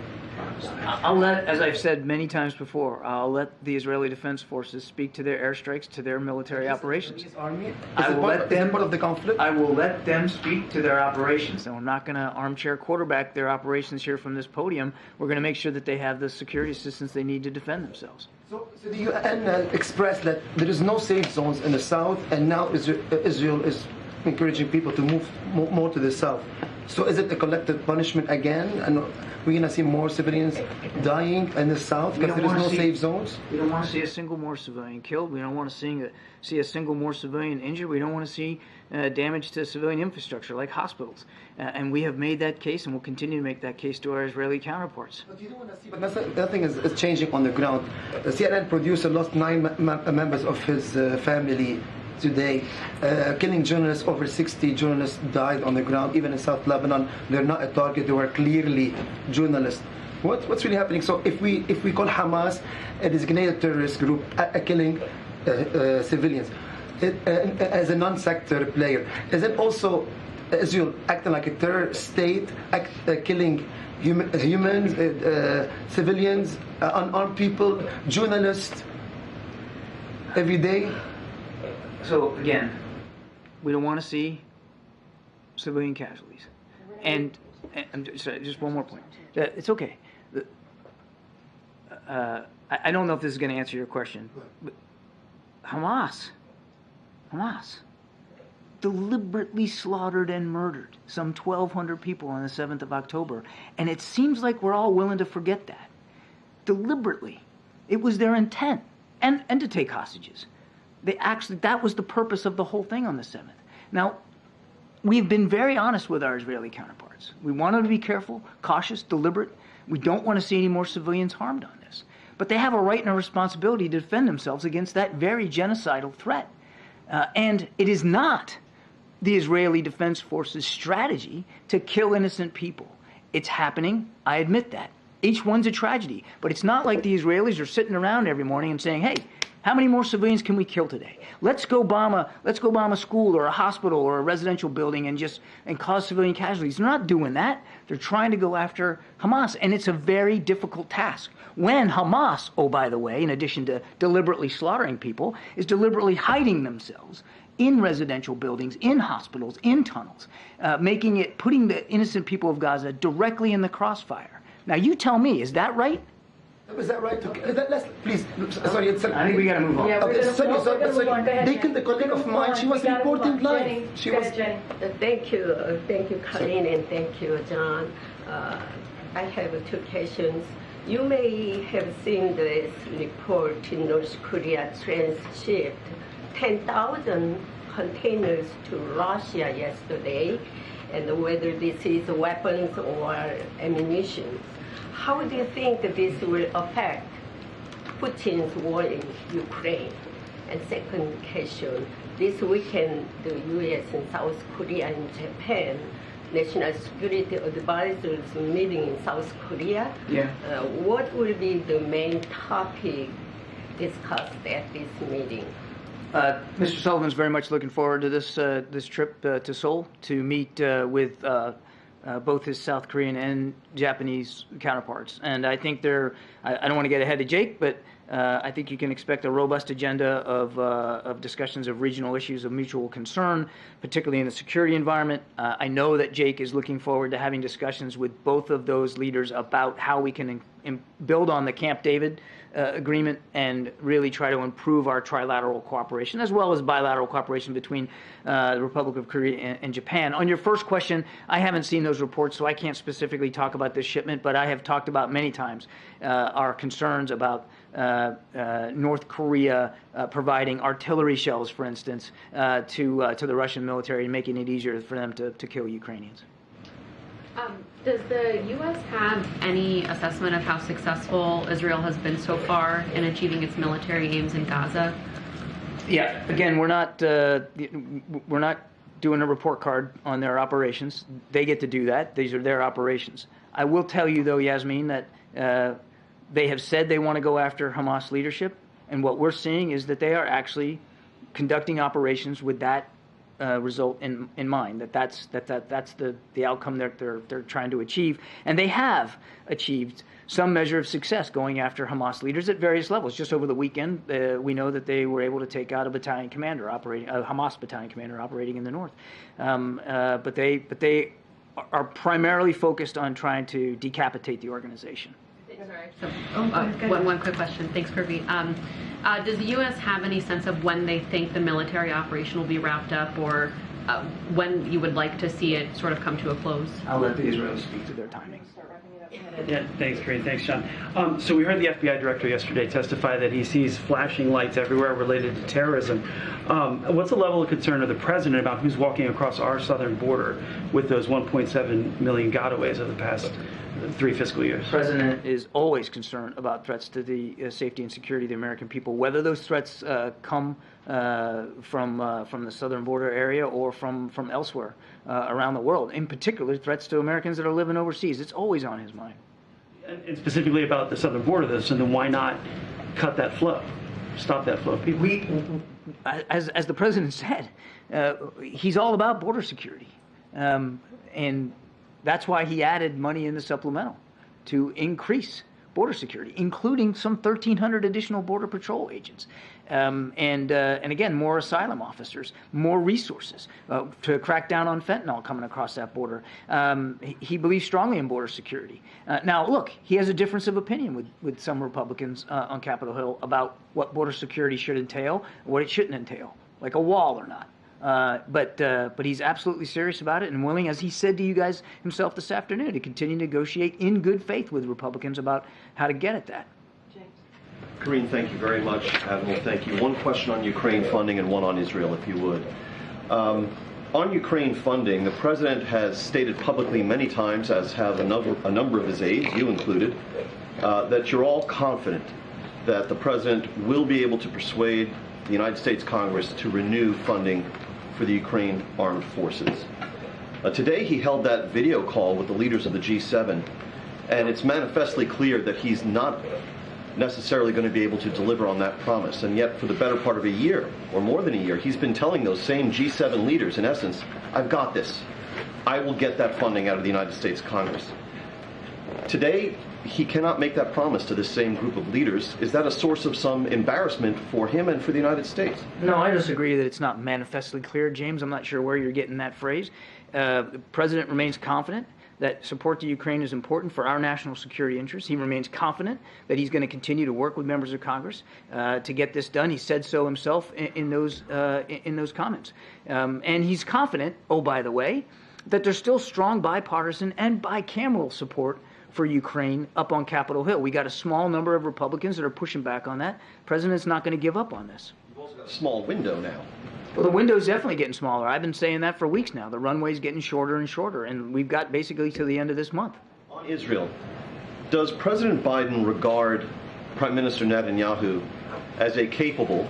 I'll let, as I've said many times before, I'll let the Israeli Defense Forces speak to their airstrikes, to their military operations. Army? Is it part of the conflict? I will let them speak to their operations. And I'm not going to armchair quarterback their operations here from this podium. We're going to make sure that they have the security assistance they need to defend themselves. So the UN expressed that there is no safe zones in the south, and now Israel is encouraging people to move more to the south. So is it a collective punishment again? And we're going to see more civilians dying in the south because there is no safe zones? We don't want to see a single more civilian killed. We don't want to see a single more civilian injured. We don't want to see damage to civilian infrastructure like hospitals. And we have made that case, and we'll continue to make that case to our Israeli counterparts. But you don't want to see. But nothing is changing on the ground. The CNN producer lost 9 members of his family today. Killing journalists, over 60 journalists died on the ground, even in South Lebanon. They're not a target, they were clearly journalists. What's really happening? So if we call Hamas a designated terrorist group killing civilians as a non-sector player, is it also Israel acting like a terror state, killing humans, civilians, unarmed people, journalists every day? So again, we don't want to see civilian casualties. And just one more point. It's okay. I don't know if this is going to answer your question, but Hamas deliberately slaughtered and murdered some 1,200 people on the 7th of October. And it seems like we're all willing to forget that. Deliberately. It was their intent. And to take hostages. That was the purpose of the whole thing on the 7th. Now, we've been very honest with our Israeli counterparts. We want them to be careful, cautious, deliberate. We don't want to see any more civilians harmed on this. But they have a right and a responsibility to defend themselves against that very genocidal threat. And it is not the Israeli Defense Forces' strategy to kill innocent people. It's happening. I admit that. Each one's a tragedy. But it's not like the Israelis are sitting around every morning and saying, hey, how many more civilians can we kill today? Let's go bomb a school or a hospital or a residential building and cause civilian casualties. They're not doing that. They're trying to go after Hamas. And it's a very difficult task. When Hamas, oh, by the way, in addition to deliberately slaughtering people, is deliberately hiding themselves in residential buildings, in hospitals, in tunnels, putting the innocent people of Gaza directly in the crossfire. Now, you tell me, is that right? Is that right? Please, sorry. I think we got to move on. Sorry. They killed a colleague of mine. She was reporting live. Thank you, Karine, and thank you, John. I have two questions. You may have seen this report in North Korea transshipped 10,000 containers to Russia yesterday, and whether this is weapons or ammunition. How do you think this will affect Putin's war in Ukraine? And second question, this weekend the U.S. and South Korea and Japan national security advisors meeting in South Korea. Yeah. What will be the main topic discussed at this meeting? Mr. Sullivan's very much looking forward to this trip to Seoul to meet with both his South Korean and Japanese counterparts. And I think I don't want to get ahead of Jake, but I think you can expect a robust agenda of discussions of regional issues of mutual concern, particularly in the security environment. I know that Jake is looking forward to having discussions with both of those leaders about how we can build on the Camp David agreement and really try to improve our trilateral cooperation, as well as bilateral cooperation between the Republic of Korea and Japan. On your first question, I haven't seen those reports, so I can't specifically talk about this shipment, but I have talked about many times our concerns about North Korea providing artillery shells, for instance, to the Russian military and making it easier for them to kill Ukrainians. Does the U.S. have any assessment of how successful Israel has been so far in achieving its military aims in Gaza? Yeah. Again, we're not doing a report card on their operations. They get to do that. These are their operations. I will tell you, though, Yasmin, that they have said they want to go after Hamas leadership, and what we're seeing is that they are actually conducting operations with that result in mind. That's the outcome they're trying to achieve, and they have achieved some measure of success going after Hamas leaders at various levels. Just over the weekend, we know that they were able to take out a Hamas battalion commander operating in the north. But they are primarily focused on trying to decapitate the organization. One quick question. Thanks, Kirby. Does the U.S. have any sense of when they think the military operation will be wrapped up, or when you would like to see it sort of come to a close? I'll let the Israelis speak to their timing. Yeah, thanks, Karine. Thanks, John. So we heard the FBI director yesterday testify that he sees flashing lights everywhere related to terrorism. What's the level of concern of the president about who's walking across our southern border with those 1.7 million gotaways of the past 3 fiscal years? The president is always concerned about threats to the safety and security of the American people, whether those threats come from the southern border area or from elsewhere around the world. In particular, threats to Americans that are living overseas. It's always on his mind. And specifically about the southern border, though, so then why not cut that flow, stop that flow of people? As the president said, he's all about border security, and that's why he added money in the supplemental to increase border security, including some 1,300 additional Border Patrol agents, and again, more asylum officers, more resources to crack down on fentanyl coming across that border. He believes strongly in border security. Now, look, he has a difference of opinion with some Republicans on Capitol Hill about what border security should entail, what it shouldn't entail, like a wall or not. But he's absolutely serious about it and willing, as he said to you guys himself this afternoon, to continue to negotiate in good faith with Republicans about how to get at that. Karine, thank you very much. Admiral, thank you. One question on Ukraine funding and one on Israel, if you would. On Ukraine funding, the President has stated publicly many times, as have a number of his aides, you included, that you're all confident that the President will be able to persuade the United States Congress to renew funding for the Ukraine armed forces. Today he held that video call with the leaders of the G7, and it's manifestly clear that he's not necessarily going to be able to deliver on that promise. And yet, for the better part of a year, or more than a year, he's been telling those same G7 leaders, in essence, I've got this. I will get that funding out of the United States Congress. Today, he cannot make that promise to this same group of leaders. Is that a source of some embarrassment for him and for the United States? No, I disagree that it's not manifestly clear, James. I'm not sure where you're getting that phrase. The President remains confident that support to Ukraine is important for our national security interests. He remains confident that he's going to continue to work with members of Congress to get this done. He said so himself in those comments. And he's confident, oh, by the way, that there's still strong bipartisan and bicameral support for Ukraine up on Capitol Hill. We got a small number of Republicans that are pushing back on that. The President's not going to give up on this. You've also got a small window now. Well, the window's definitely getting smaller. I've been saying that for weeks now. The runway's getting shorter and shorter, and we've got basically to the end of this month. On Israel, does President Biden regard Prime Minister Netanyahu as a capable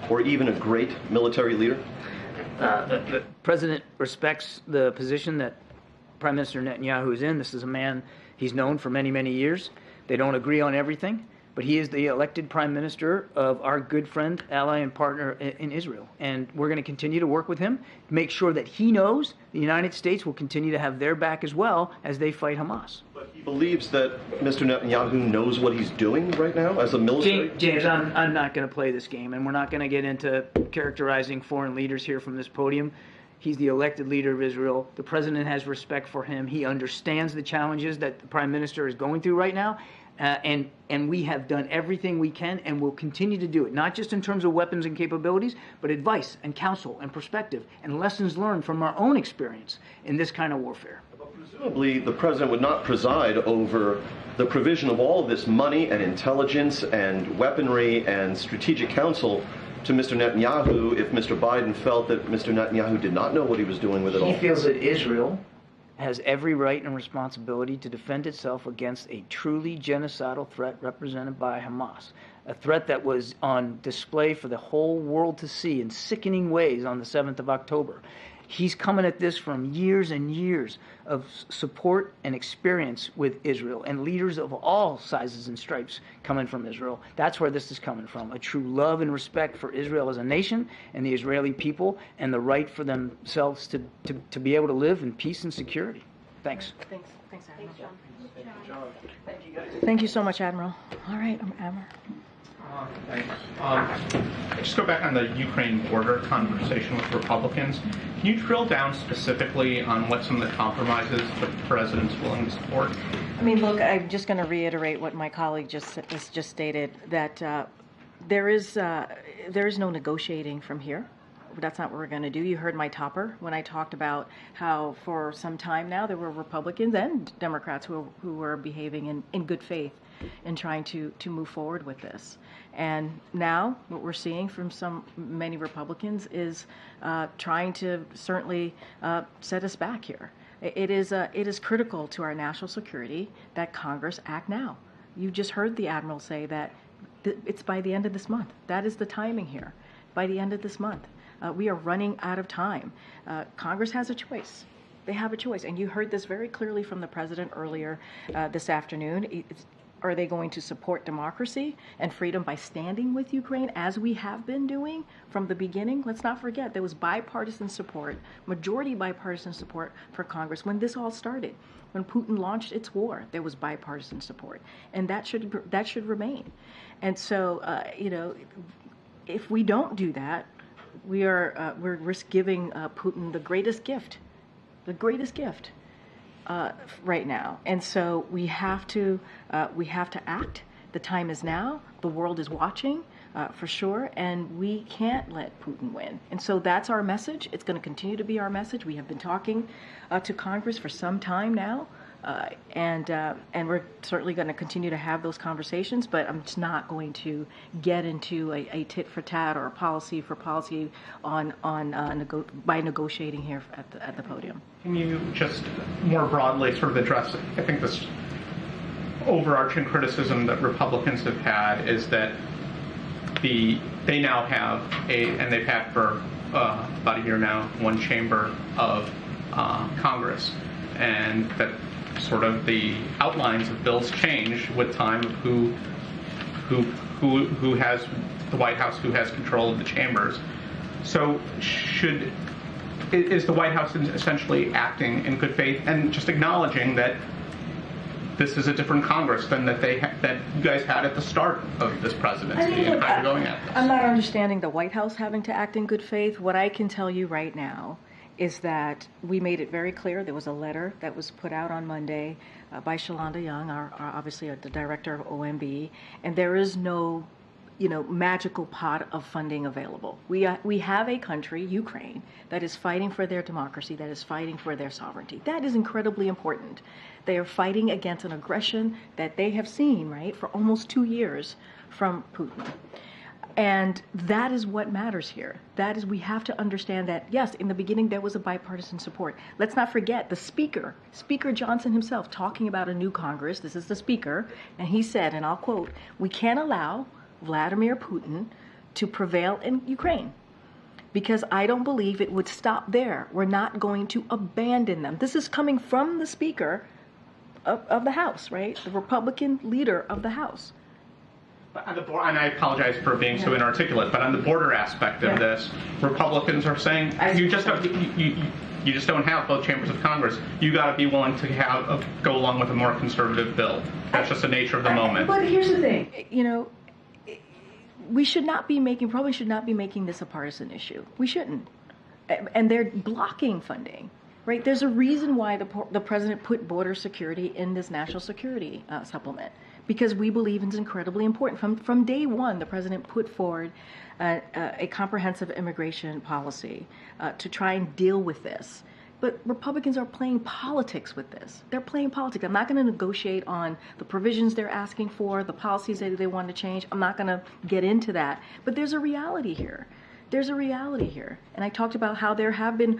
or even a great military leader? The President respects the position that Prime Minister Netanyahu is in. This is a man he's known for many, many years. They don't agree on everything, but he is the elected prime minister of our good friend, ally, and partner in Israel. And we're going to continue to work with him, make sure that he knows the United States will continue to have their back as well as they fight Hamas. But he believes that Mr. Netanyahu knows what he's doing right now as a military? James, I'm not going to play this game, and we're not going to get into characterizing foreign leaders here from this podium. He's the elected leader of Israel. The President has respect for him. He understands the challenges that the Prime Minister is going through right now. And we have done everything we can and will continue to do it, not just in terms of weapons and capabilities, but advice and counsel and perspective and lessons learned from our own experience in this kind of warfare. But presumably, the President would not preside over the provision of all of this money and intelligence and weaponry and strategic counsel to Mr. Netanyahu if Mr. Biden felt that Mr. Netanyahu did not know what he was doing with it all. He feels that Israel has every right and responsibility to defend itself against a truly genocidal threat represented by Hamas, a threat that was on display for the whole world to see in sickening ways on the 7th of October. He's coming at this from years and years of support and experience with Israel, and leaders of all sizes and stripes coming from Israel. That's where this is coming from, a true love and respect for Israel as a nation and the Israeli people and the right for themselves to be able to live in peace and security. Thanks. Thanks, Admiral. Thank you so much, Admiral. All right, Admiral. Thanks. Just go back on the Ukraine border conversation with Republicans. Can you drill down specifically on what some of the compromises the President's willing to support? I mean, look, I'm just going to reiterate what my colleague just stated, that there is no negotiating from here. That's not what we're going to do. You heard my topper when I talked about how for some time now there were Republicans and Democrats who were behaving in good faith in trying to move forward with this. And now what we're seeing from many Republicans is trying to certainly set us back here. It is critical to our national security that Congress act now. You just heard the Admiral say that it's by the end of this month. That is the timing here. By the end of this month. We are running out of time. Congress has a choice. They have a choice. And you heard this very clearly from the President earlier this afternoon. Are they going to support democracy and freedom by standing with Ukraine, as we have been doing from the beginning? Let's not forget there was bipartisan support, majority bipartisan support for Congress when this all started. When Putin launched its war, there was bipartisan support, and that should remain. And so, if we don't do that, we're risk giving Putin the greatest gift right now. And so we have to act. The time is now. The world is watching for sure, and we can't let Putin win. And so that's our message. It's going to continue to be our message. We have been talking to Congress for some time now And we're certainly going to continue to have those conversations, but I'm just not going to get into a tit for tat or a policy for policy by negotiating here at the podium. Can you just more broadly sort of address, I think, this overarching criticism that Republicans have had is that they now have and they've had for about a year now, one chamber of Congress, and that sort of the outlines of bills change with time of who has the White House, who has control of the chambers. So is the White House essentially acting in good faith and just acknowledging that this is a different Congress than that you guys had at the start of this presidency, and how you're going at this? I'm not understanding the White House having to act in good faith. What I can tell you right now is that we made it very clear. There was a letter that was put out on Monday by Shalonda Young, obviously the director of OMB, and there is no, magical pot of funding available. We have a country, Ukraine, that is fighting for their democracy, that is fighting for their sovereignty. That is incredibly important. They are fighting against an aggression that they have seen, right, for almost 2 years from Putin. And that is what matters here. That is, we have to understand that, yes, in the beginning there was a bipartisan support. Let's not forget the Speaker Johnson himself, talking about a new Congress. This is the Speaker, and he said, and I'll quote, "We can't allow Vladimir Putin to prevail in Ukraine, because I don't believe it would stop there. We're not going to abandon them." This is coming from the Speaker of the House, right? The Republican leader of the House. And I apologize for being so inarticulate, but on the border aspect of this, Republicans are saying you just don't have both chambers of Congress. You got to be willing to go along with a more conservative bill. That's just the nature of the moment. But here's the thing, we probably should not be making this a partisan issue. We shouldn't. And they're blocking funding, right? There's a reason why the president put border security in this national security supplement, because we believe it's incredibly important. From day one, the president put forward a comprehensive immigration policy to try and deal with this. But Republicans are playing politics with this. They're playing politics. I'm not going to negotiate on the provisions they're asking for, the policies that they want to change. I'm not going to get into that. But there's a reality here. There's a reality here. And I talked about how there have been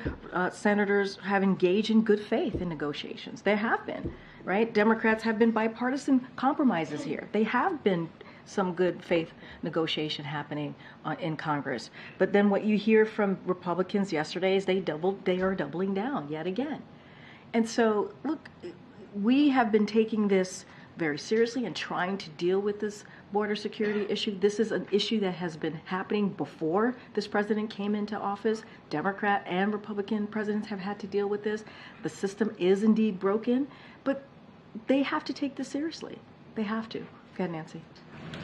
senators have engaged in good faith in negotiations. There have been, right? Democrats have been bipartisan compromises here. They have been some good faith negotiation happening in Congress. But then what you hear from Republicans yesterday is they are doubling down yet again. And so, look, we have been taking this very seriously and trying to deal with this border security issue. This is an issue that has been happening before this president came into office. Democrat and Republican presidents have had to deal with this. The system is indeed broken, but they have to take this seriously. They have to. Go ahead, Nancy.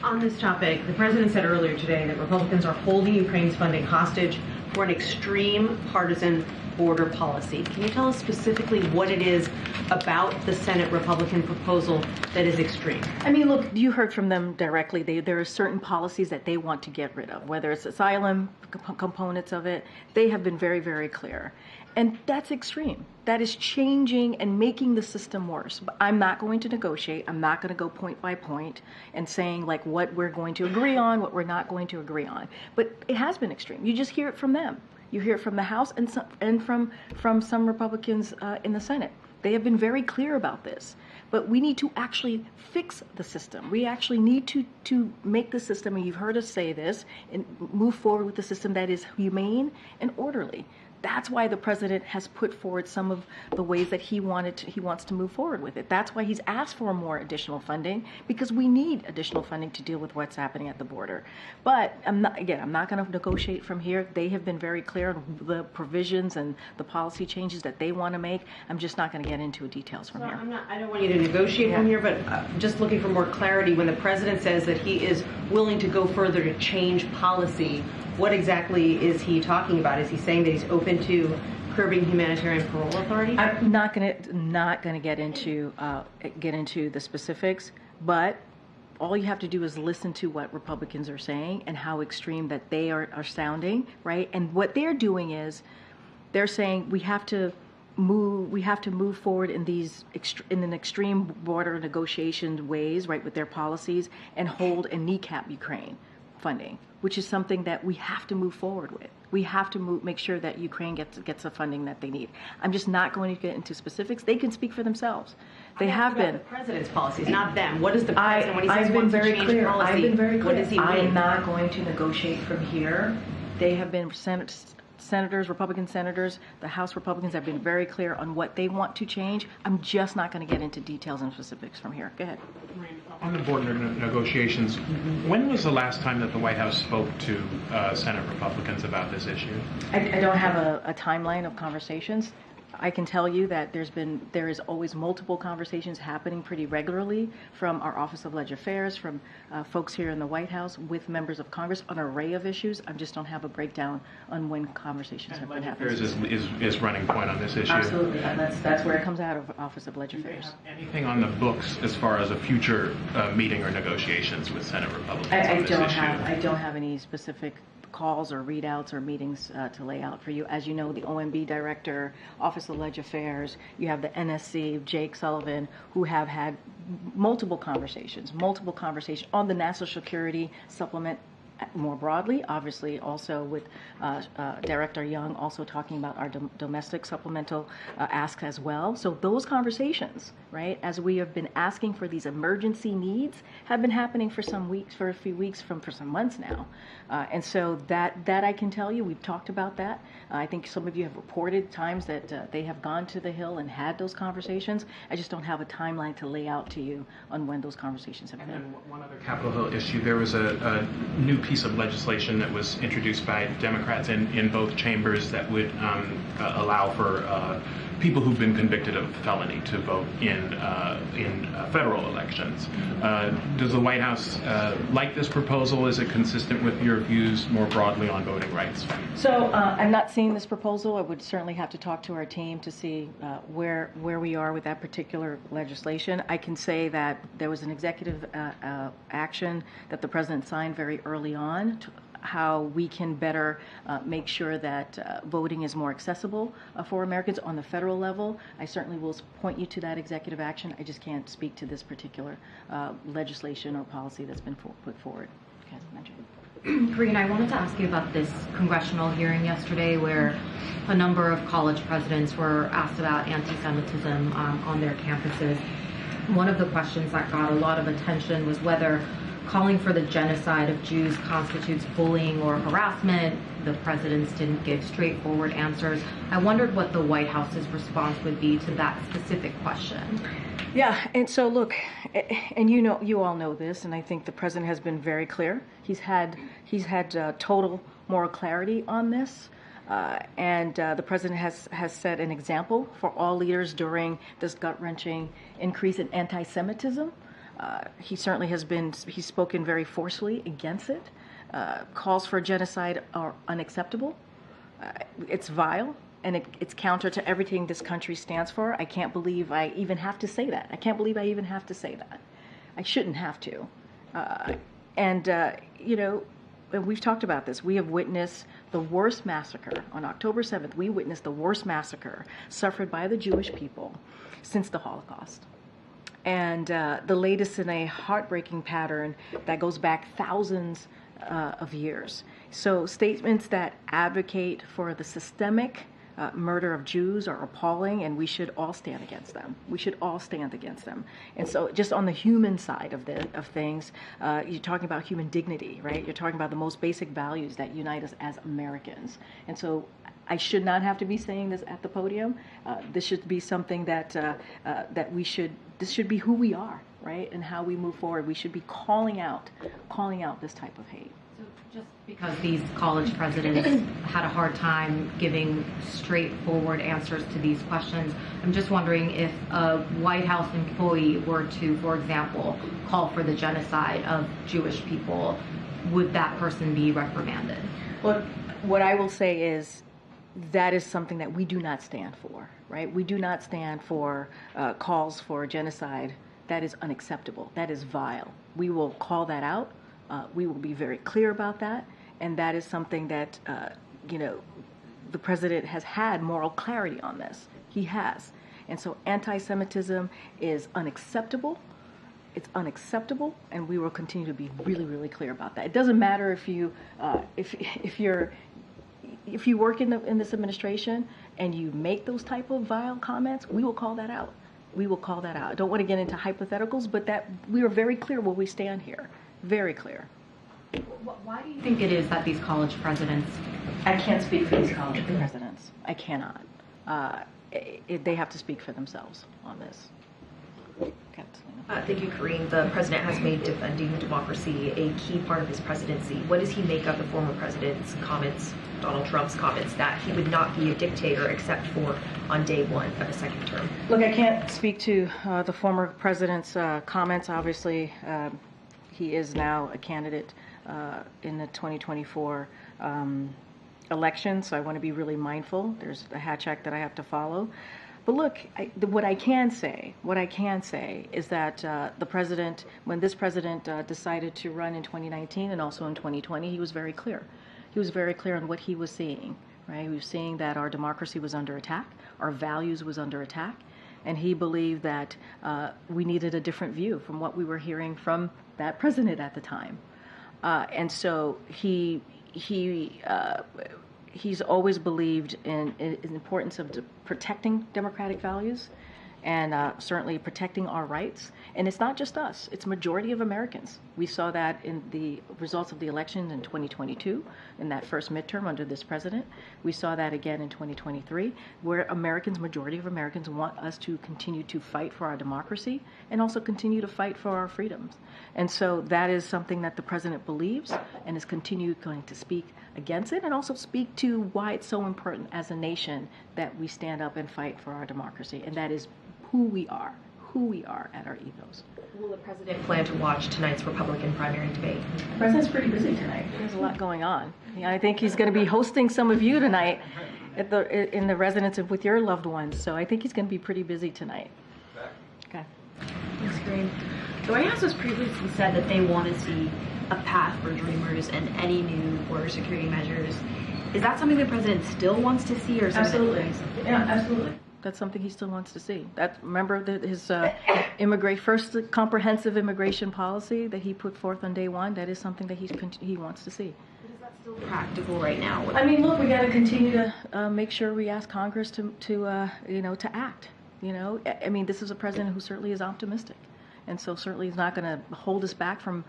On this topic, the president said earlier today that Republicans are holding Ukraine's funding hostage for an extreme partisan border policy. Can you tell us specifically what it is about the Senate Republican proposal that is extreme? I mean, look, you heard from them directly. There are certain policies that they want to get rid of, whether it's asylum components of it. They have been very, very clear. And that's extreme. That is changing and making the system worse. But I'm not going to negotiate. I'm not going to go point by point and saying like what we're going to agree on, what we're not going to agree on. But it has been extreme. You just hear it from them. You hear it from the House and from some Republicans in the Senate. They have been very clear about this. But we need to actually fix the system. We actually need to make the system, and you've heard us say this, and move forward with the system that is humane and orderly. That's why the president has put forward some of the ways that he wants to move forward with it. That's why he's asked for more additional funding, because we need additional funding to deal with what's happening at the border. But I'm not going to negotiate from here. They have been very clear on the provisions and the policy changes that they want to make. I'm just not going to get into details from here. I don't want you to negotiate from here, but just looking for more clarity. When the president says that he is willing to go further to change policy, what exactly is he talking about? Is he saying that he's open to curbing humanitarian parole authority? I'm not going to get into the specifics, but all you have to do is listen to what Republicans are saying and how extreme that they are sounding, right? And what they're doing is they're saying we have to move forward in these in an extreme border negotiation ways, right, with their policies, and hold and kneecap Ukraine funding, which is something that we have to move forward with. We have to make sure that Ukraine gets the funding that they need. I'm just not going to get into specifics. They can speak for themselves. They have been. The president's policies, not them. What is the president when he says I've he been wants very to change clear. policy? I've been very clear. What does he mean? I am not going to negotiate from here. They have been senators, Republican senators, the House Republicans have been very clear on what they want to change. I'm just not going to get into details and specifics from here. Go ahead. On the border negotiations, when was the last time that the White House spoke to Senate Republicans about this issue? I don't have a timeline of conversations. I can tell you that there is always multiple conversations happening pretty regularly from our Office of Legislative Affairs, from folks here in the White House with members of Congress on an array of issues. I just don't have a breakdown on when conversations have been happening. Affairs is running point on this issue. Absolutely, and that's where it comes out of Office of Legislative Affairs. Anything on the books as far as a future meeting or negotiations with Senate Republicans on this issue? I don't have any specific calls or readouts or meetings to lay out for you. As you know, the OMB director, Office of Legislative Affairs, you have the NSC, Jake Sullivan, who have had multiple conversations on the national security supplement more broadly, obviously also with Director Young also talking about our domestic supplemental ask as well. So those conversations, right, as we have been asking for these emergency needs, have been happening for a few weeks, for some months now. And so that I can tell you, we've talked about that. I think some of you have reported times that they have gone to the Hill and had those conversations. I just don't have a timeline to lay out to you on when those conversations have been. And then one other Capitol Hill issue, there was a new piece of legislation that was introduced by Democrats in both chambers that would allow for people who've been convicted of felony to vote in federal elections. Does the White House like this proposal? Is it consistent with your views more broadly on voting rights? So I'm not seeing this proposal. I would certainly have to talk to our team to see where we are with that particular legislation. I can say that there was an executive action that the president signed very early on to how we can better make sure that voting is more accessible for Americans on the federal level. I certainly will point you to that executive action. I just can't speak to this particular legislation or policy that's been put forward. Okay, Karine, I wanted to ask you about this congressional hearing yesterday where a number of college presidents were asked about anti-Semitism on their campuses. One of the questions that got a lot of attention was whether calling for the genocide of Jews constitutes bullying or harassment. The presidents didn't give straightforward answers. I wondered what the White House's response would be to that specific question. Yeah, and so look, and you all know this, and I think the president has been very clear. He's had total moral clarity on this. And the president has set an example for all leaders during this gut-wrenching increase in anti-Semitism. He certainly he's spoken very forcefully against it. Calls for genocide are unacceptable. It's vile, and it's counter to everything this country stands for. I can't believe I even have to say that. I shouldn't have to. And we've talked about this. We have witnessed the worst massacre. On October 7th, we witnessed the worst massacre suffered by the Jewish people since the Holocaust. And the latest in a heartbreaking pattern that goes back thousands of years. So statements that advocate for the systemic murder of Jews are appalling, and we should all stand against them. And so just on the human side of things, you're talking about human dignity, right? You're talking about the most basic values that unite us as Americans. And so I should not have to be saying this at the podium. This should be something that this should be who we are, right? And how we move forward. We should be calling out this type of hate. So just because these college presidents had a hard time giving straightforward answers to these questions, I'm just wondering if a White House employee were to, for example, call for the genocide of Jewish people, would that person be reprimanded? Well, what I will say is that is something that we do not stand for, right? We do not stand for calls for genocide. That is unacceptable. That is vile. We will call that out. We will be very clear about that. And that is something that, the president has had moral clarity on this. He has. And so anti-Semitism is unacceptable. It's unacceptable, and we will continue to be really, really clear about that. It doesn't matter if you work in this administration and you make those type of vile comments, we will call that out. We will call that out. I don't want to get into hypotheticals, but that we are very clear where we stand here. Very clear. Why do you think it is that these college presidents... I can't speak for these college presidents. I cannot. They have to speak for themselves on this. Thank you, Karine. The president has made defending democracy a key part of his presidency. What does he make of the former president's comments, Donald Trump's comments, that he would not be a dictator except for on day one of a second term? Look, I can't speak to the former president's comments. Obviously, he is now a candidate in the 2024 election, so I want to be really mindful. There's a hat check that I have to follow. But look, what I can say is that the president, when this president decided to run in 2019 and also in 2020, he was very clear. He was very clear on what he was seeing, right? He was seeing that our democracy was under attack, our values was under attack, and he believed that we needed a different view from what we were hearing from that president at the time. And so he's always believed in the importance of protecting democratic values and certainly protecting our rights. And it's not just us, it's majority of Americans. We saw that in the results of the election in 2022, in that first midterm under this president. We saw that again in 2023, where majority of Americans want us to continue to fight for our democracy and also continue to fight for our freedoms. And so that is something that the president believes and is going to speak against it, and also speak to why it's so important as a nation that we stand up and fight for our democracy. And that is who we are at our ethos. Will the president plan to watch tonight's Republican primary debate? The president's pretty busy tonight. There's a lot going on. Yeah, I think he's going to be hosting some of you tonight in the residence with your loved ones. So I think he's going to be pretty busy tonight. Okay. Thanks, Karine. The White House has previously said that they want to see a path for Dreamers and any new border security measures. Is that something the president still wants to see, or something? Absolutely. Yeah, absolutely. That's something he still wants to see. Remember his first comprehensive immigration policy that he put forth on day one. That is something that he wants to see. But is that still practical right now? I mean, look, we got to continue to make sure we ask Congress to act. I mean, this is a president who certainly is optimistic. And so certainly is not going to hold us back from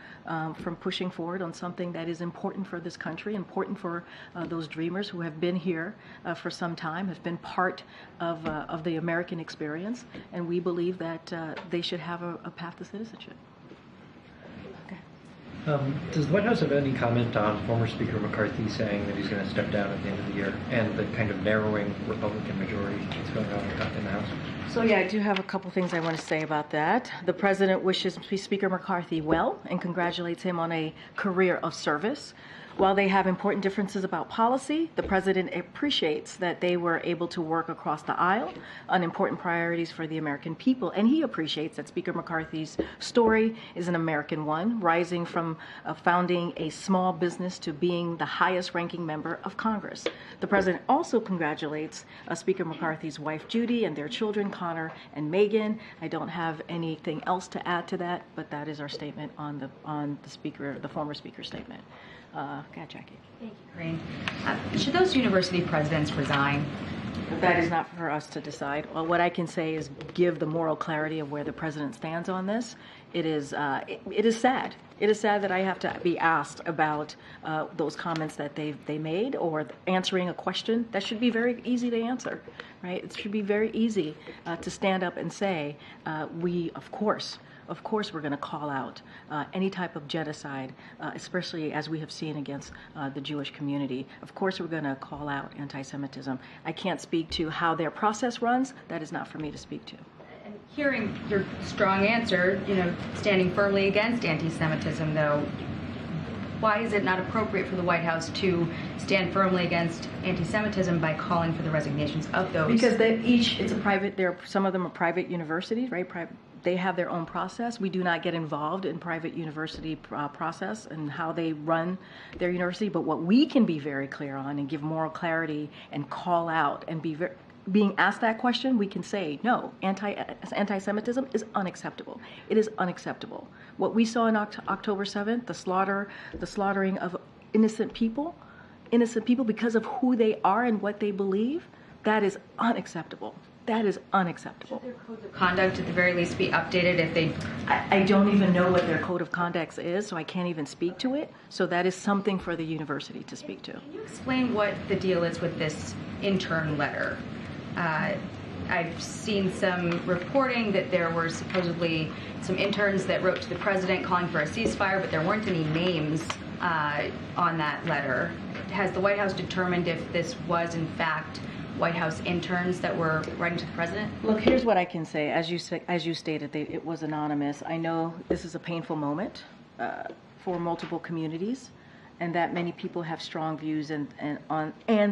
pushing forward on something that is important for this country, important for those Dreamers who have been here for some time, have been part of the American experience, and we believe that they should have a path to citizenship. Does the White House have any comment on former Speaker McCarthy saying that he's going to step down at the end of the year, and the kind of narrowing Republican majority that's going on in the House? So yeah, I do have a couple things I want to say about that. The president wishes Speaker McCarthy well and congratulates him on a career of service. While they have important differences about policy, the president appreciates that they were able to work across the aisle on important priorities for the American people. And he appreciates that Speaker McCarthy's story is an American one, rising from founding a small business to being the highest ranking member of Congress. The president also congratulates Speaker McCarthy's wife, Judy, and their children, Connor and Megan. I don't have anything else to add to that, but that is our statement on the former speaker's statement. Jackie. Thank you, Karine. Should those university presidents resign? That is not for us to decide. Well, what I can say is give the moral clarity of where the president stands on this. It is sad. It is sad that I have to be asked about those comments that they made, or answering a question that should be very easy to answer, right? It should be very easy to stand up and say, we, of course, we're going to call out any type of genocide, especially as we have seen against the Jewish community. Of course, we're going to call out anti-Semitism. I can't speak to how their process runs. That is not for me to speak to. And hearing your strong answer, standing firmly against anti-Semitism, though, why is it not appropriate for the White House to stand firmly against anti-Semitism by calling for the resignations of those? Because some of them are private universities, right? They have their own process. We do not get involved in private university process and how they run their university. But what we can be very clear on and give moral clarity and call out and be being asked that question, we can say, no, anti-Semitism is unacceptable. It is unacceptable. What we saw on October 7th, the slaughtering of innocent people because of who they are and what they believe, that is unacceptable. That is unacceptable. Should their codes of conduct at the very least be updated if they... I don't even know what their code of conduct is, so I can't even speak to it. So that is something for the university to speak to. Can you explain what the deal is with this intern letter? I've seen some reporting that there were supposedly some interns that wrote to the president calling for a ceasefire, but there weren't any names on that letter. Has the White House determined if this was in fact White House interns that were writing to the president? Look, here's what I can say. As you stated, it was anonymous. I know this is a painful moment for multiple communities, and that many people have strong views, and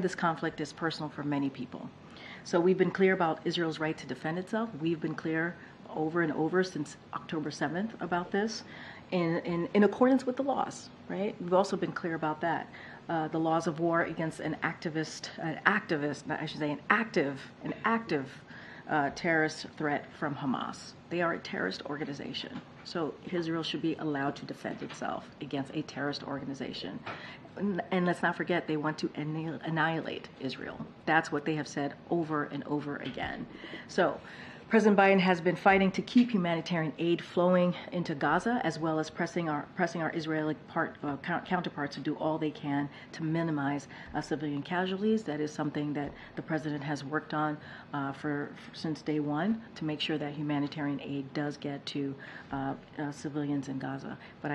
this conflict is personal for many people. So we've been clear about Israel's right to defend itself. We've been clear over and over since October 7th about this, in accordance with the laws, right? We've also been clear about that. The laws of war against an active terrorist threat from Hamas. They are a terrorist organization. So Israel should be allowed to defend itself against a terrorist organization. And let's not forget, they want to annihilate Israel. That's what they have said over and over again. So President Biden has been fighting to keep humanitarian aid flowing into Gaza, as well as pressing our Israeli counterparts to do all they can to minimize civilian casualties. That is something that the president has worked on since day one, to make sure that humanitarian aid does get to civilians in Gaza. But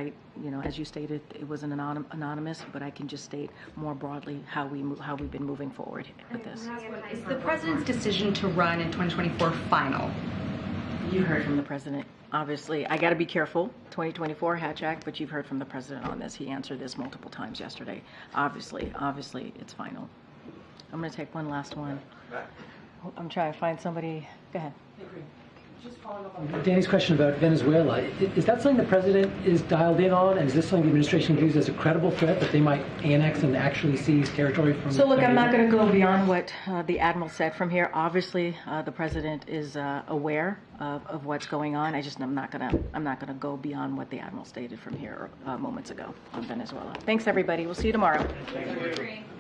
as you stated, it was anonymous. But I can just state more broadly how we've been moving forward with this. Is the president's decision to run in 2024 final? You heard from the president. Obviously, I got to be careful. 2024 Hatch Act, but you've heard from the president on this. He answered this multiple times yesterday. Obviously, it's final. I'm going to take one last one. I'm trying to find somebody. Go ahead. Just following up on Danny's question about Venezuela, is that something the president is dialed in on, and is this something the administration views as a credible threat that they might annex and actually seize territory from? So look, I'm not going to go beyond what the admiral said from here. Obviously, the president is aware of what's going on. I'm not going to go beyond what the admiral stated from here moments ago on Venezuela. Thanks, everybody. We'll see you tomorrow. Thank you.